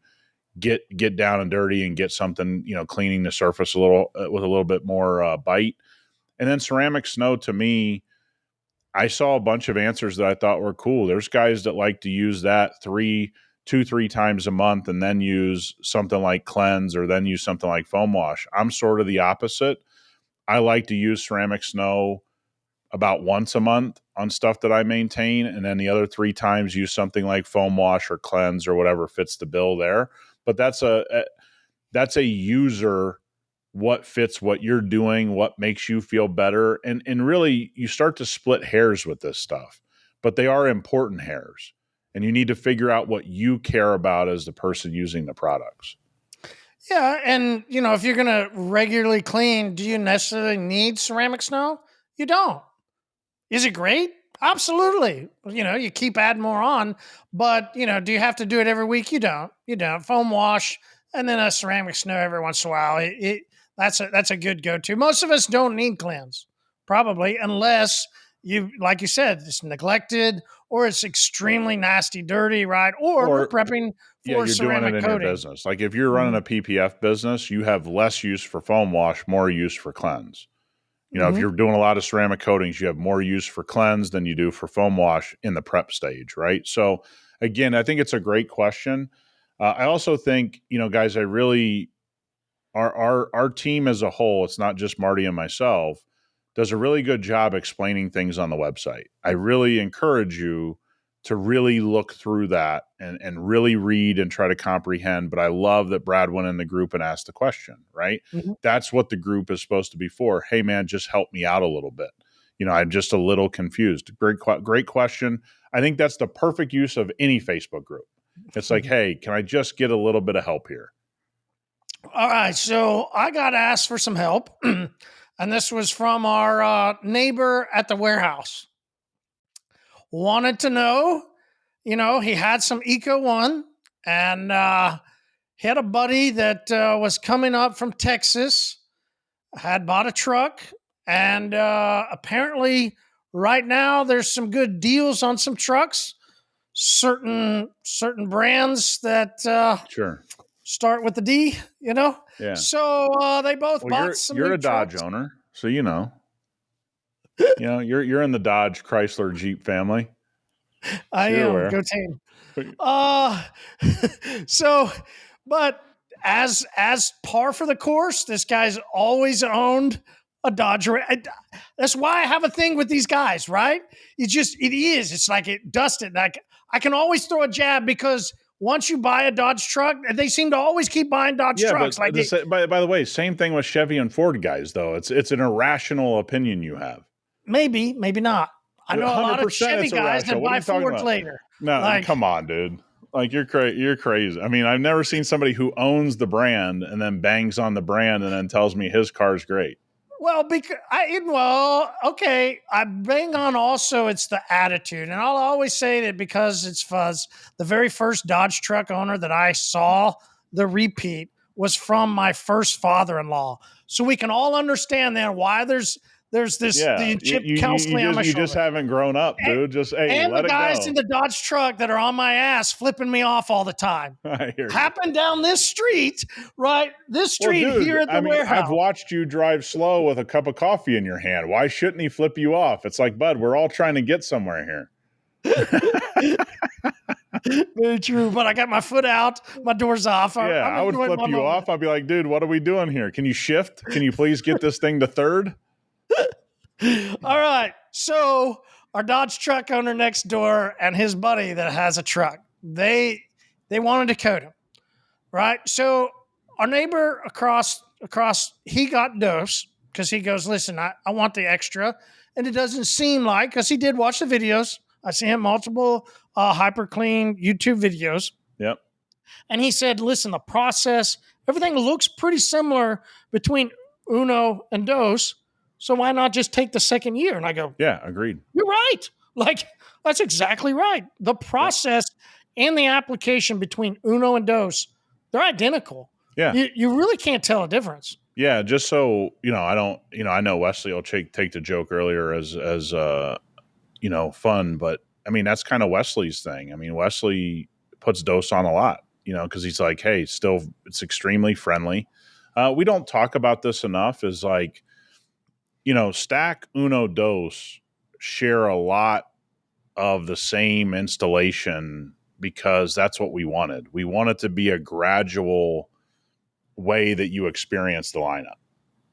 get down and dirty and get something, cleaning the surface a little with a little bit more bite. And then ceramic snow, to me, I saw a bunch of answers that I thought were cool. There's guys that like to use that 3 times a month and then use something like Cleanse or then use something like foam wash. I'm sort of the opposite. I like to use ceramic snow about once a month on stuff that I maintain, and then the other 3 times use something like foam wash or Cleanse or whatever fits the bill there. But that's a user, what fits what you're doing, what makes you feel better. And really, you start to split hairs with this stuff, but they are important hairs. And you need to figure out what you care about as the person using the products. Yeah, and if you're gonna regularly clean, do you necessarily need ceramic snow? You don't. Is it great? Absolutely. You keep adding more on, but do you have to do it every week? You don't. You don't. Foam wash and then a ceramic snow every once in a while. That's a good go-to. Most of us don't need Cleanse, probably, unless you, like you said, it's neglected or it's extremely nasty, dirty, right? Or we're prepping Yeah, for you're doing it ceramic in your coating. business. Like if you're running a PPF business, you have less use for foam wash, more use for Cleanse. If you're doing a lot of ceramic coatings, you have more use for Cleanse than you do for foam wash in the prep stage, right? So again, I think it's a great question. I also think, guys, I really, our team as a whole, it's not just Marty and myself, does a really good job explaining things on the website. I really encourage you to really look through that and really read and try to comprehend. But I love that Brad went in the group and asked the question, right? Mhm. That's what the group is supposed to be for. Hey, man, just help me out a little bit. I'm just a little confused. Great question. I think that's the perfect use of any Facebook group. It's like, hey, can I just get a little bit of help here? All right, so I got asked for some help, and this was from our neighbor at the warehouse. Wanted to know, he had some Eco One, and he had a buddy that was coming up from Texas, had bought a truck, and apparently right now there's some good deals on some trucks, certain brands that Sure. start with the D, Yeah. So they both Well, bought some you're new a Dodge trucks. owner, so you're in the Dodge Chrysler Jeep family. I So you're am. aware. Go team. Uh so but as par for the course, this guy's always owned a Dodge. That's why I have a thing with these guys, right? It's like it dusted. Like I can always throw a jab because once you buy a Dodge truck, they seem to always keep buying Dodge Yeah, trucks. but by the way, same thing with Chevy and Ford guys, though. It's an irrational opinion you have. Maybe, maybe not. I know a lot of 100% Chevy it's guys irrational. that What are buy you talking Fords about? later. No, Like, come on, dude. Like you're crazy. I mean, I've never seen somebody who owns the brand and then bangs on the brand and then tells me his car's great. well, okay. I bang on also it's the attitude. And I'll always say that because it's fuzz. The very first Dodge truck owner that I saw the repeat was from my first father-in-law. So we can all understand then why there's this Yeah, the Chip you Kelsley on my just shoulder. haven't grown up, And, dude. Just hey, and the let it guys go. in the Dodge truck that are on my ass flipping me off all the time. I hear you. Happened down this street, right? This Well, street dude, here at I the mean, I've warehouse. watched you drive slow with a cup of coffee in your hand. Why shouldn't he flip you off? It's like, bud, we're all trying to get somewhere here. Very true. But I got my foot out, my door's off. Yeah, I'm I would enjoying flip my you moment. off. I'd be like, dude, what are we doing here? Can you shift? Can you please get this thing to third? All right. So our Dodge truck owner next door and his buddy that has a truck, they wanted to coat him. Right. So our neighbor across he got dose because he goes, listen, I want the extra. And it doesn't seem like, because he did watch the videos, I sent multiple hyperCLEAN YouTube videos. Yep. And he said, listen, the process, everything looks pretty similar between uno and dos. So why not just take the second year? And I go, Yeah. Agreed. you're right. Like, that's exactly right. The Yep. process and the application between uno and dos, they're identical. Yeah. You really can't tell a difference. Yeah. Just so, I don't, I know Wesley will take the joke earlier as fun, but I mean, that's kind of Wesley's thing. I mean, Wesley puts dose on a lot, because he's like, hey, still, it's extremely friendly. We don't talk about this enough is like, Stack, Uno, Dose share a lot of the same installation because that's what we wanted. We want it to be a gradual way that you experience the lineup,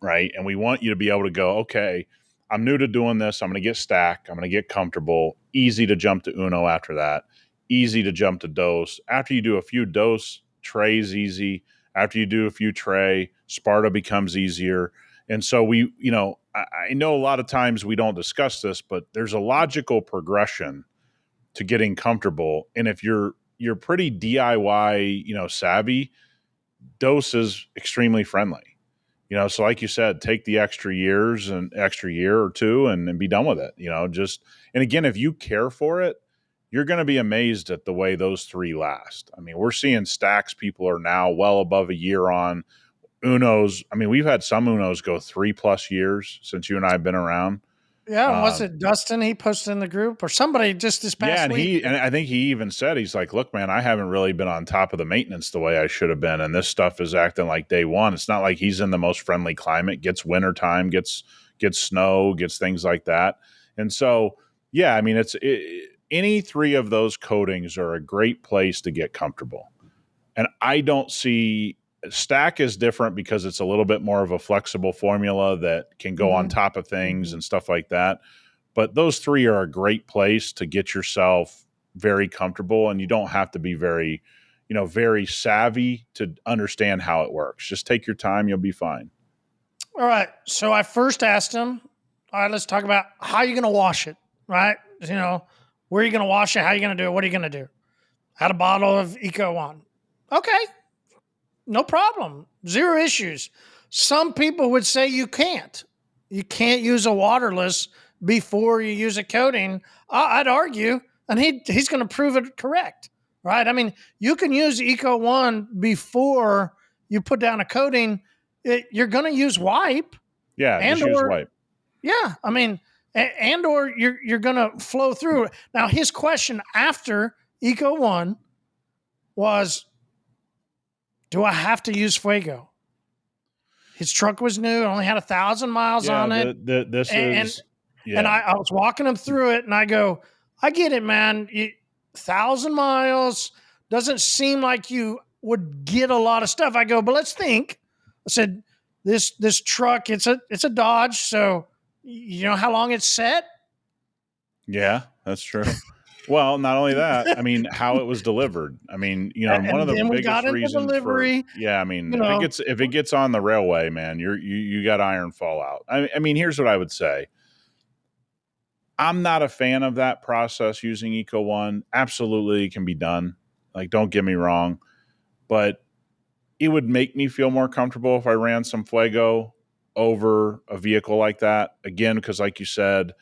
right? And we want you to be able to go, okay, I'm new to doing this. I'm going to get Stack. I'm going to get comfortable. Easy to jump to Uno after that. Easy to jump to Dose. After you do a few Dose, Trey's easy. After you do a few Trey, Sparta becomes easier. And so I know a lot of times we don't discuss this, but there's a logical progression to getting comfortable. And if you're pretty DIY, savvy, Dose is extremely friendly. So like you said, take the extra year or two and be done with it. And again, if you care for it, you're going to be amazed at the way those three last. I mean, we're seeing stacks people are now well above a year on. Unos, I mean, we've had some Unos go 3+ years since you and I have been around. Yeah, and was it Dustin he posted in the group or somebody just this past week? And I think he even said, he's like, look, man, I haven't really been on top of the maintenance the way I should have been. And this stuff is acting like day one. It's not like he's in the most friendly climate, gets wintertime, gets snow, gets things like that. And so, yeah, I mean, any three of those coatings are a great place to get comfortable. And I don't see Stack is different because it's a little bit more of a flexible formula that can go on top of things and stuff like that. But those three are a great place to get yourself very comfortable, and you don't have to be very, very savvy to understand how it works. Just take your time. You'll be fine. All right. So I first asked him, all right, let's talk about how you're going to wash it, right? Where are you going to wash it? How are you going to do it? What are you going to do? Had a bottle of Eco One. Okay. No problem. Zero issues. Some people would say you can't. You can't use a waterless before you use a coating. I'd argue, and he's going to prove it correct, right? I mean, you can use Eco One before you put down a coating. You're going to use wipe. Yeah, just use wipe. Yeah, I mean, or you're going to flow through. Now, his question after Eco One was, do I have to use Fuego? His truck was new, only had 1,000 miles on it. And I was walking him through it, and I go, I get it, man. 1,000 miles doesn't seem like you would get a lot of stuff. I go, but let's think. I said, this truck, it's a Dodge, so you know how long it's set? Yeah, that's true. Well, not only that, I mean, how it was delivered. I mean, one of the biggest reasons if it gets on the railway, man, you got iron fallout. I mean, here's what I would say. I'm not a fan of that process using Eco One. Absolutely, it can be done. Like, don't get me wrong, but it would make me feel more comfortable if I ran some Fuego over a vehicle like that. Again, because like you said,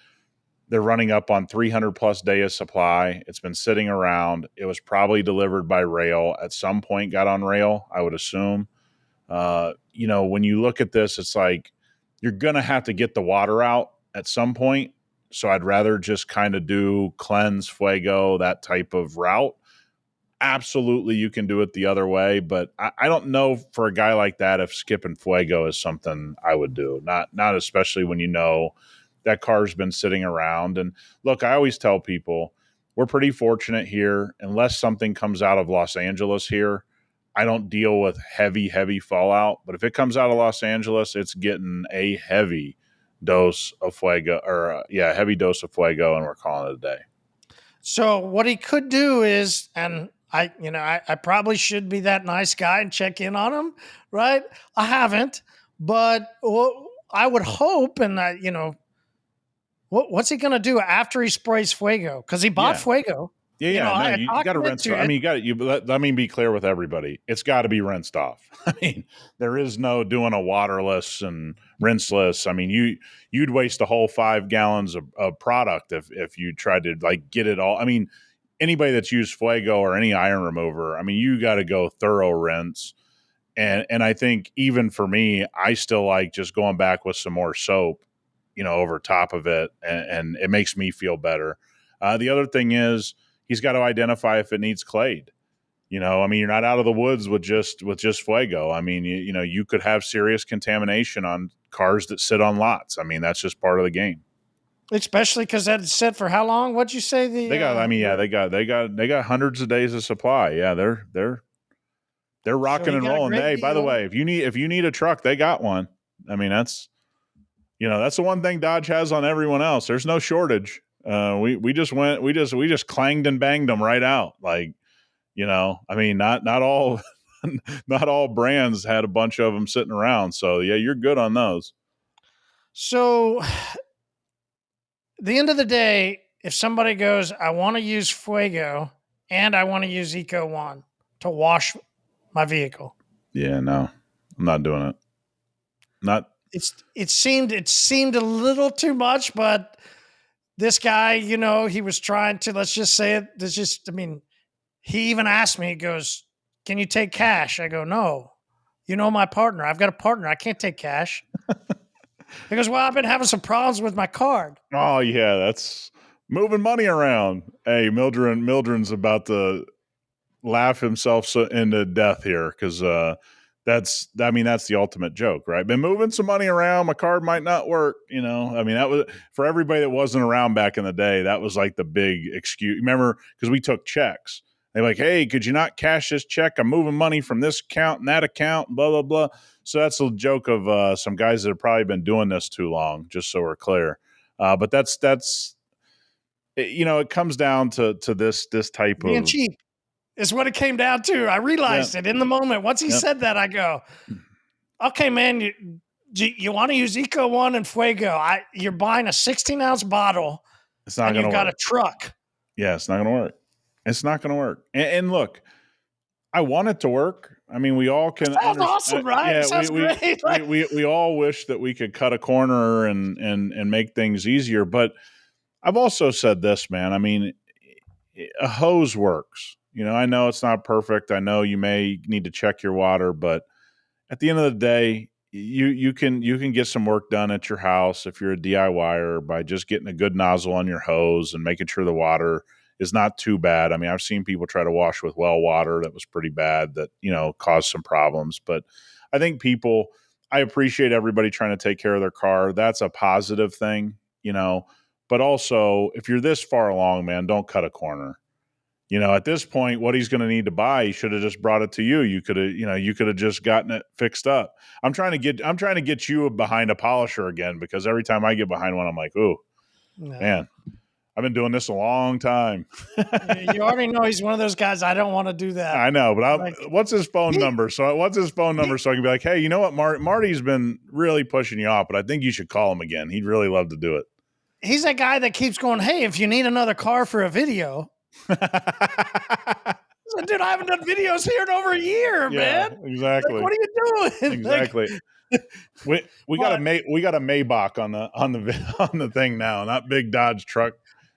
they're running up on 300+ day of supply. It's been sitting around. It was probably delivered by rail at some point, got on rail, I would assume. When you look at this, it's like you're going to have to get the water out at some point. So I'd rather just kind of do cleanse, Fuego, that type of route. Absolutely, you can do it the other way, but I don't know for a guy like that if skipping Fuego is something I would do. Not especially when that car's been sitting around. And look, I always tell people we're pretty fortunate here. Unless something comes out of Los Angeles here, I don't deal with heavy fallout. But if it comes out of Los Angeles, it's getting a heavy dose of Fuego, heavy dose of Fuego, and we're calling it a day. So what he could do is, and I probably should be that nice guy and check in on him, right? I haven't, but I would hope, and What's he going to do after he sprays Fuego? Because he bought Yeah. Fuego. Yeah. No, I you talked got to him rinse. into I it. mean, let me be clear with everybody. It's got to be rinsed off. I mean, there is no doing a waterless and rinseless. I mean, you'd waste a whole 5 gallons of product if you tried to like get it all. I mean, anybody that's used Fuego or any iron remover, I mean, you got to go thorough rinse. And I think even for me, I still like just going back with some more soap, over top of it, and it makes me feel better. The other thing is he's got to identify if it needs clayed. I mean, you're not out of the woods with just Fuego. I mean, you could have serious contamination on cars that sit on lots. I mean, that's just part of the game. Especially because that's set for how long? What'd you say? They got, I mean, yeah, they got hundreds of days of supply. Yeah, they're So rocking he and got a rolling. great Hey, by the deal. way, if you need a truck, they got one. I mean, that's the one thing Dodge has on everyone else. There's no shortage. We just clanged and banged them right out. Like, I mean, not all not all brands had a bunch of them sitting around. So yeah, you're good on those. So, the end of the day, if somebody goes, I want to use Fuego and I want to use Eco One to wash my vehicle, Yeah, no, I'm not doing it. Not it seemed a little too much, but this guy, he was trying to, let's just say it. There's just, I mean, he even asked me, he goes, can you take cash? I go, no. My partner. I've got a partner. I can't take cash. He goes, well, I've been having some problems with my card. Oh yeah, that's moving money around. Hey, Mildren's about to laugh himself into death here because that's the ultimate joke, right? Been moving some money around, my card might not work. I mean, that was for everybody that wasn't around back in the day. That was like the big excuse. Remember, because we took checks. They're like, hey, could you not cash this check? I'm moving money from this account and that account, blah blah blah. So that's a joke of some guys that have probably been doing this too long. Just so we're clear, but that's it comes down to this type Being of cheap is what it came down to. I yeah. realized it in the moment. Once he Yep. said that, I go, okay, man, you want to use Eco One and Fuego. You're buying a 16-ounce bottle It's not and going you've to got work. a truck. Yeah, it's not going to work. It's not going to work. And look, I want it to work. I mean, we all can Sounds understand. awesome, right? Yeah, It sounds great. Like, we all wish that we could cut a corner and make things easier. But I've also said this, man. I mean, a hose works. I know it's not perfect. I know you may need to check your water, but at the end of the day, you can get some work done at your house if you're a DIYer by just getting a good nozzle on your hose and making sure the water is not too bad. I mean, I've seen people try to wash with well water that was pretty bad that, caused some problems. But I think I appreciate everybody trying to take care of their car. That's a positive thing. But also, if you're this far along, man, don't cut a corner. At this point, what he's going to need to buy, he should have just brought it to you. You could have just gotten it fixed up. I'm trying to get you behind a polisher again because every time I get behind one, I'm like, ooh, no. man, I've been doing this a long time. You already know he's one of those guys. I don't want to do that. I know, but Like, what's his phone he, number? So I can be like, hey, you know what, Marty's been really pushing you off, but I think you should call him again. He'd really love to do it. he's that guy that keeps going, hey, if you need another car for a video. So, dude, I haven't done videos here in over a year, Yeah, man. exactly. Like, what are you doing? Exactly. We got a Maybach on the thing now, not big Dodge truck,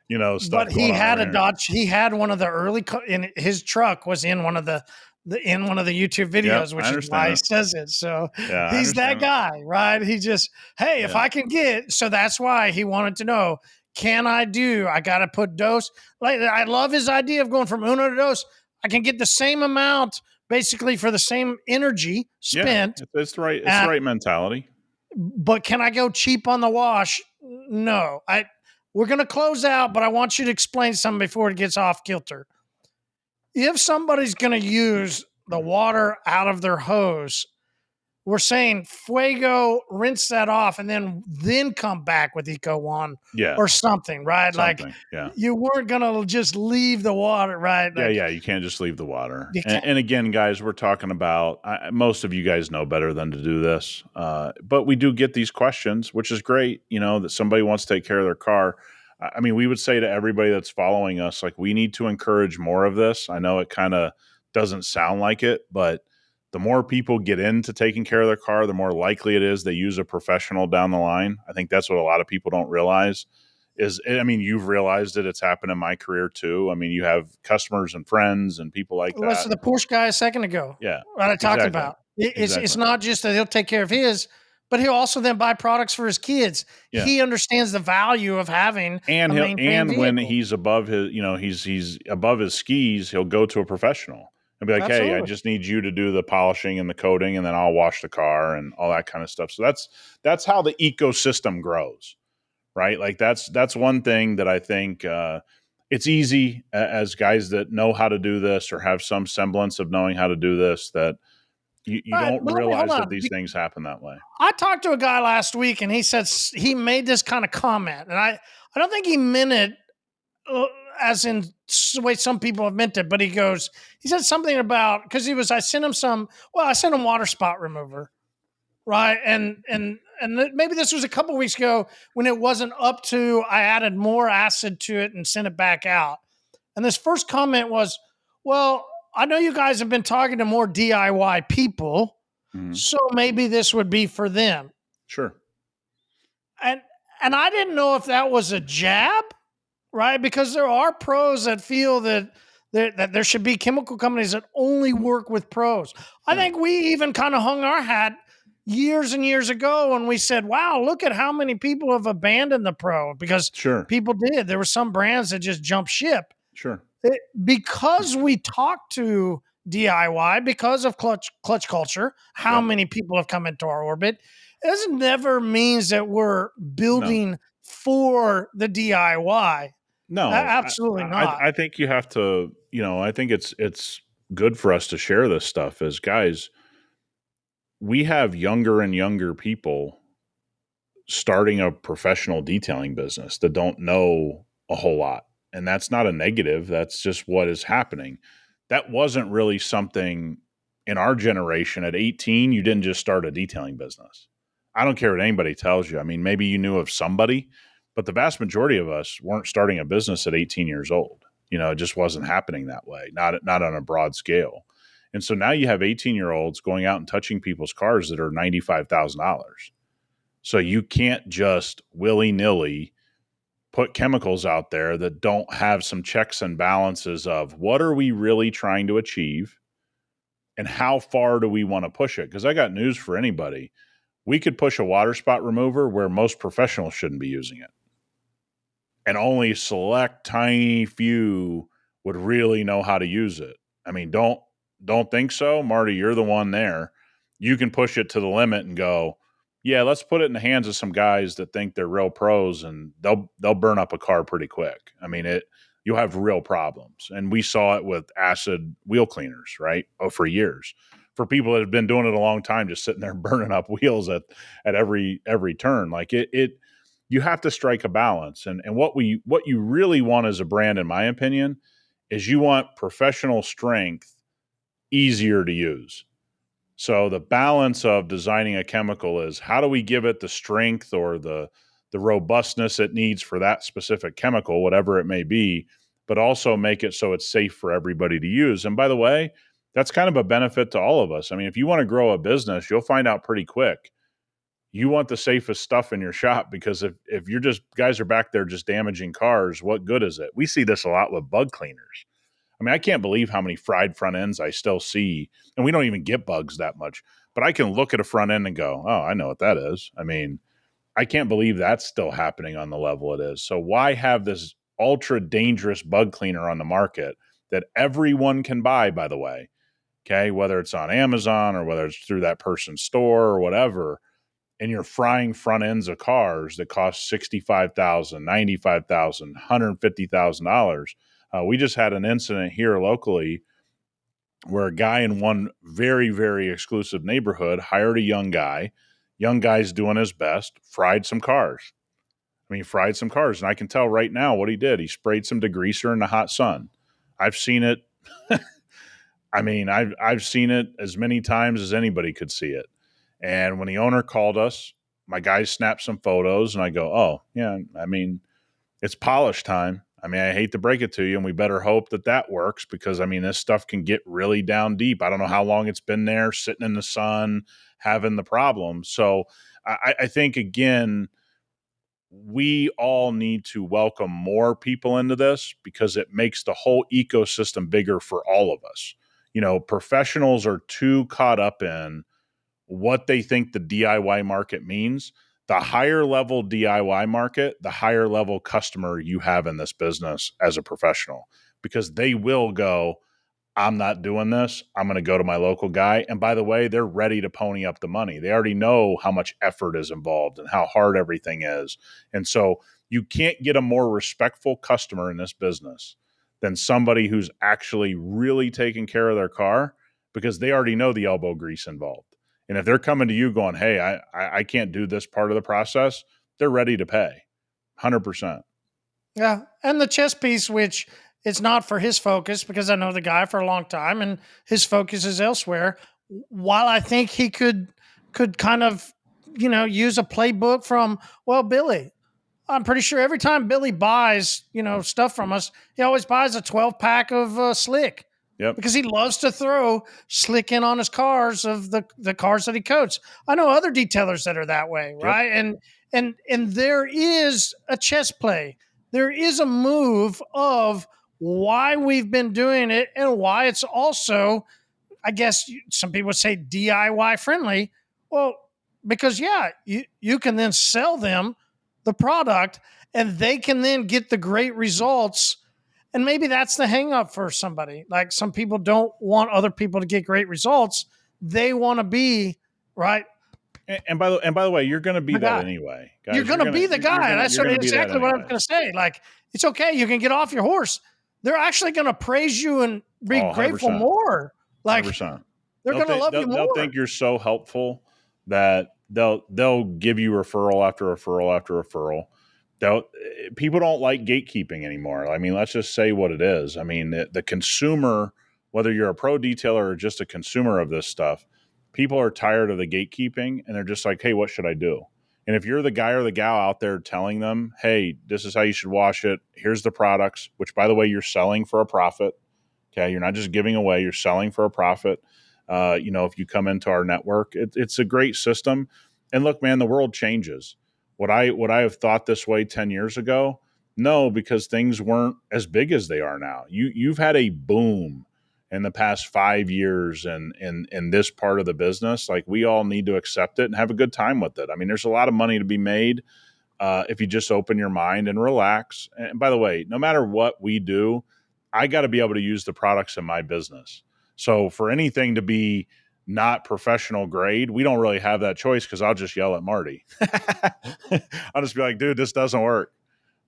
stuff But going he on had over a here. Dodge. He had one of the early in his truck was in one of the in one of the YouTube Yep, videos, I which is understand why he that. says it. So Yeah, I he's that understand that. guy, right? He just, hey, if Yeah. I can get, so that's why he wanted to know, I got to put dose. Like, I love his idea of going from uno to dose. I can get the same amount basically for the same energy Yeah, spent. it's the right it's the right mentality. But can I go cheap on the wash? No. We're going to close out, but I want you to explain something before it gets off kilter. If somebody's going to use the water out of their hose, we're saying Fuego, rinse that off, and then come back with Eco One Yeah, or something, right? Like something. Yeah. you weren't gonna just leave the water, right? Yeah, Like yeah, you can't just leave the water. you And, can't. and again, guys, we're talking about most of you guys know better than to do this, but we do get these questions, which is great. That somebody wants to take care of their car. I mean, we would say to everybody that's following us, like, we need to encourage more of this. I know it kind of doesn't sound like it, but the more people get into taking care of their car, the more likely it is they use a professional down the line. I think that's what a lot of people don't realize is, I mean, you've realized it. It's happened in my career too. I mean, you have customers and friends and people like Listen that. to the Porsche guy a second ago, Yeah, what I talked exactly. about. It's Exactly. not just that he'll take care of his, but he'll also then buy products for his kids. Yeah. He understands the value of having And a maintained when vehicle. he's above his, he's above his skis, he'll go to a professional and be like, "Hey, I Absolutely. just need you to do the polishing and the coating, and then I'll wash the car and all that kind of stuff." So that's how the ecosystem grows, right? Like that's one thing that I think it's easy as guys that know how to do this or have some semblance of knowing how to do this, that you All right, don't but let me hold realize that on. these things happen that way. I talked to a guy last week, and he said he made this kind of comment, and I don't think he meant it uh, as in the way some people have meant it, but he said something about because I sent him I sent him water spot remover, right, and maybe this was a couple weeks ago when it wasn't up to. I added more acid to it and sent it back out, and this first comment was, well, I know you guys have been talking to more DIY people, Mhm. so maybe this would be for them. Sure. And I didn't know if that was a jab, right? Because there are pros that feel that there should be chemical companies that only work with pros. I Yeah. think we even kind of hung our hat years and years ago when we said, "Wow, look at how many people have abandoned the pro," because Sure. people did. There were some brands that just jumped ship. Sure. Because we talk to DIY, because of clutch culture, how Yep. many people have come into our orbit. It doesn't never means that we're No. building for the DIY. No, Absolutely not. I think you have to, I think it's good for us to share this stuff as guys. We have younger and younger people starting a professional detailing business that don't know a whole lot. And that's not a negative. That's just what is happening. That wasn't really something in our generation. At 18, you didn't just start a detailing business. I don't care what anybody tells you. I mean, maybe you knew of somebody, but the vast majority of us weren't starting a business at 18 years old. It just wasn't happening that way, not on a broad scale. And so now you have 18-year-olds going out and touching people's cars that are $95,000. So you can't just willy nilly put chemicals out there that don't have some checks and balances of what are we really trying to achieve and how far do we want to push it? Because I got news for anybody. We could push a water spot remover where most professionals shouldn't be using it. And only select tiny few would really know how to use it. I mean, don't think so, Marty. You're the one there. You can push it to the limit and go, yeah, let's put it in the hands of some guys that think they're real pros, and they'll burn up a car pretty quick. I mean, you'll have real problems, and we saw it with acid wheel cleaners, right? Oh, for years, for people that have been doing it a long time, just sitting there burning up wheels at every turn, like it you have to strike a balance. And what you really want as a brand, in my opinion, is you want professional strength easier to use. So the balance of designing a chemical is how do we give it the strength or the robustness it needs for that specific chemical, whatever it may be, but also make it so it's safe for everybody to use. And by the way, that's kind of a benefit to all of us. I mean, if you want to grow a business, you'll find out pretty quick you want the safest stuff in your shop, because if you're just guys are back there just damaging cars, what good is it? We see this a lot with bug cleaners. I mean, I can't believe how many fried front ends I still see, and we don't even get bugs that much. But I can look at a front end and go, "Oh, I know what that is." I mean, I can't believe that's still happening on the level it is. So why have this ultra dangerous bug cleaner on the market that everyone can buy, by the way? Okay, whether it's on Amazon or whether it's through that person's store or whatever, and you're frying front ends of cars that cost $65,000, $95,000, $150,000. We just had an incident here locally where a guy in one very, very exclusive neighborhood hired a young guy. Young guy's doing his best, fried some cars. I mean, he fried some cars. And I can tell right now what he did. He sprayed some degreaser in the hot sun. I've seen it. I mean, I've seen it as many times as anybody could see it. And when the owner called us, my guys snapped some photos, and I go, "Oh, yeah, I mean, it's polish time. I mean, I hate to break it to you, and we better hope that that works because, I mean, this stuff can get really down deep. I don't know how long it's been there, sitting in the sun, having the problem." So I think, again, we all need to welcome more people into this because it makes the whole ecosystem bigger for all of us. You know, professionals are too caught up in what they think the DIY market means. The higher level DIY market, the higher level customer you have in this business as a professional, because they will go, I'm not doing this. I'm going to go to my local guy. And by the way, they're ready to pony up the money. They already know how much effort is involved and how hard everything is. And so you can't get a more respectful customer in this business than somebody who's actually really taking care of their car because they already know the elbow grease involved. And if they're coming to you going, hey, I can't do this part of the process, they're ready to pay 100%. Yeah, and the chess piece, which it's not for his focus because I know the guy for a long time and his focus is elsewhere. While I think he could kind of, use a playbook from, well, Billy. I'm pretty sure every time Billy buys, stuff from us, he always buys a 12 pack of Slick Yep. because he loves to throw Slick in on his cars of the cars that he coats. I know other detailers that are that way, Yep. right? And there is a chess play. There is a move of why we've been doing it and why it's also, I guess some people would say DIY friendly. Well, because you can then sell them the product and they can then get the great results. And maybe that's the hang up for somebody. Like some people don't want other people to get great results. They want to be right. And by the way, you're going to be The that guy. anyway, You're guys. going to be the guy. That's You're going to be that exactly what I was anyways. going to say. Like, it's okay. You can get off your horse. They're actually going to praise you and be Oh, grateful 100%. more. Like, 100%. they're going to love you They'll more. think you're so helpful that they'll give you referral after referral after referral. People don't like gatekeeping anymore. I mean, let's just say what it is. I mean, the consumer, whether you're a pro detailer or just a consumer of this stuff, people are tired of the gatekeeping and they're just like, hey, what should I do? And if you're the guy or the gal out there telling them, hey, this is how you should wash it, here's the products, which by the way, you're selling for a profit. Okay, you're not just giving away; you're selling for a profit. If you come into our network, it's a great system. And look, man, the world changes. Would I have thought this way 10 years ago? No, because things weren't as big as they are now. You've had a boom in the past 5 years in this part of the business. Like we all need to accept it and have a good time with it. I mean, there's a lot of money to be made if you just open your mind and relax. And by the way, no matter what we do, I got to be able to use the products in my business. So for anything to be not professional grade, we don't really have that choice because I'll just yell at Marty. I'll just be like, dude, this doesn't work.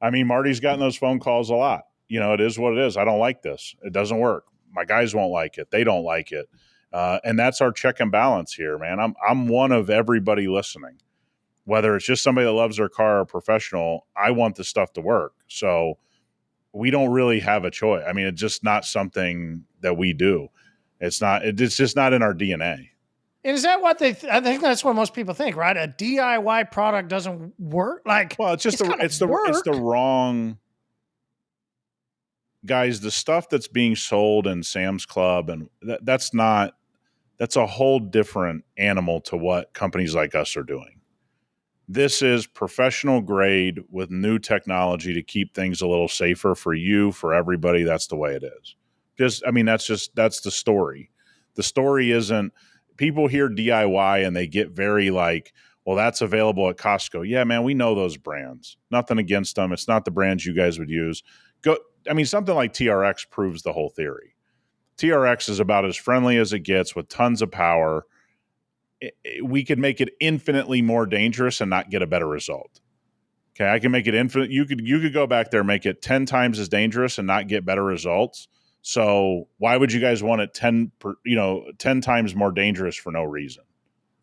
I mean, Marty's gotten those phone calls a lot. You know, it is what it is. I don't like this. It doesn't work. My guys won't like it. They don't like it. And that's our check and balance here, man. I'm one of everybody listening. Whether it's just somebody that loves their car or a professional, I want the stuff to work. So we don't really have a choice. I mean, it's just not something that we do. It's just not in our DNA. And is that what I think that's what most people think, right? A DIY product doesn't work. Like, Well, it's just it's it's the wrong guys. The stuff that's being sold in Sam's Club and that's a whole different animal to what companies like us are doing. This is professional grade with new technology to keep things a little safer for you, for everybody. That's the way it is. That's the story. The story isn't people hear DIY and they get very like, well, that's available at Costco. Yeah, man, we know those brands. Nothing against them. It's not the brands you guys would use. Something like TRX proves the whole theory. TRX is about as friendly as it gets with tons of power. We could make it infinitely more dangerous and not get a better result. Okay, I can make it infinite. You could go back there and make it 10 times as dangerous and not get better results. So why would you guys want it 10 times more dangerous for no reason?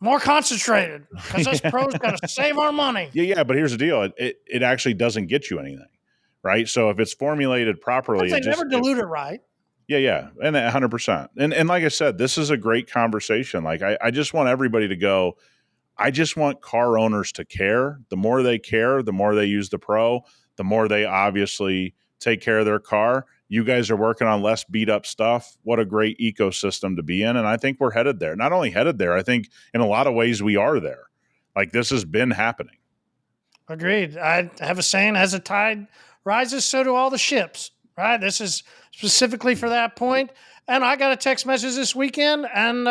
More concentrated, because us pros got to save our money. Yeah, but here's the deal: it actually doesn't get you anything, right? So if it's formulated properly, They never dilute it right. Yeah, and 100%. And like I said, this is a great conversation. Like I just want everybody to go. I just want car owners to care. The more they care, the more they use the pro, the more they obviously take care of their car. You guys are working on less beat up stuff. What a great ecosystem to be in. And I think we're headed there. Not only headed there, I think in a lot of ways we are there. Like this has been happening. Agreed. I have a saying, as the tide rises, so do all the ships, right? This is specifically for that point. And I got a text message this weekend. And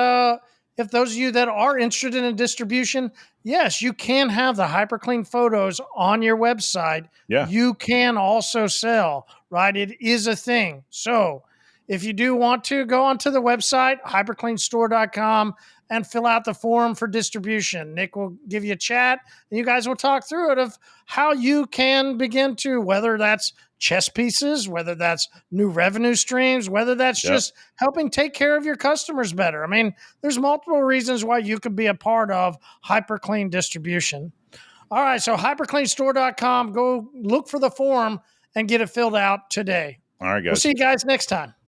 if those of you that are interested in distribution, yes, you can have the hyperclean photos on your website. Yeah. You can also sell, right? It is a thing. So if you do want to, go onto the website, hypercleanstore.com, and fill out the form for distribution. Nick will give you a chat, and you guys will talk through it of how you can begin to, whether that's chess pieces, whether that's new revenue streams, whether that's just helping take care of your customers better. I mean, there's multiple reasons why you could be a part of hyperclean distribution. All right, so hypercleanstore.com, go look for the form and get it filled out today. All right, guys. We'll see you guys next time.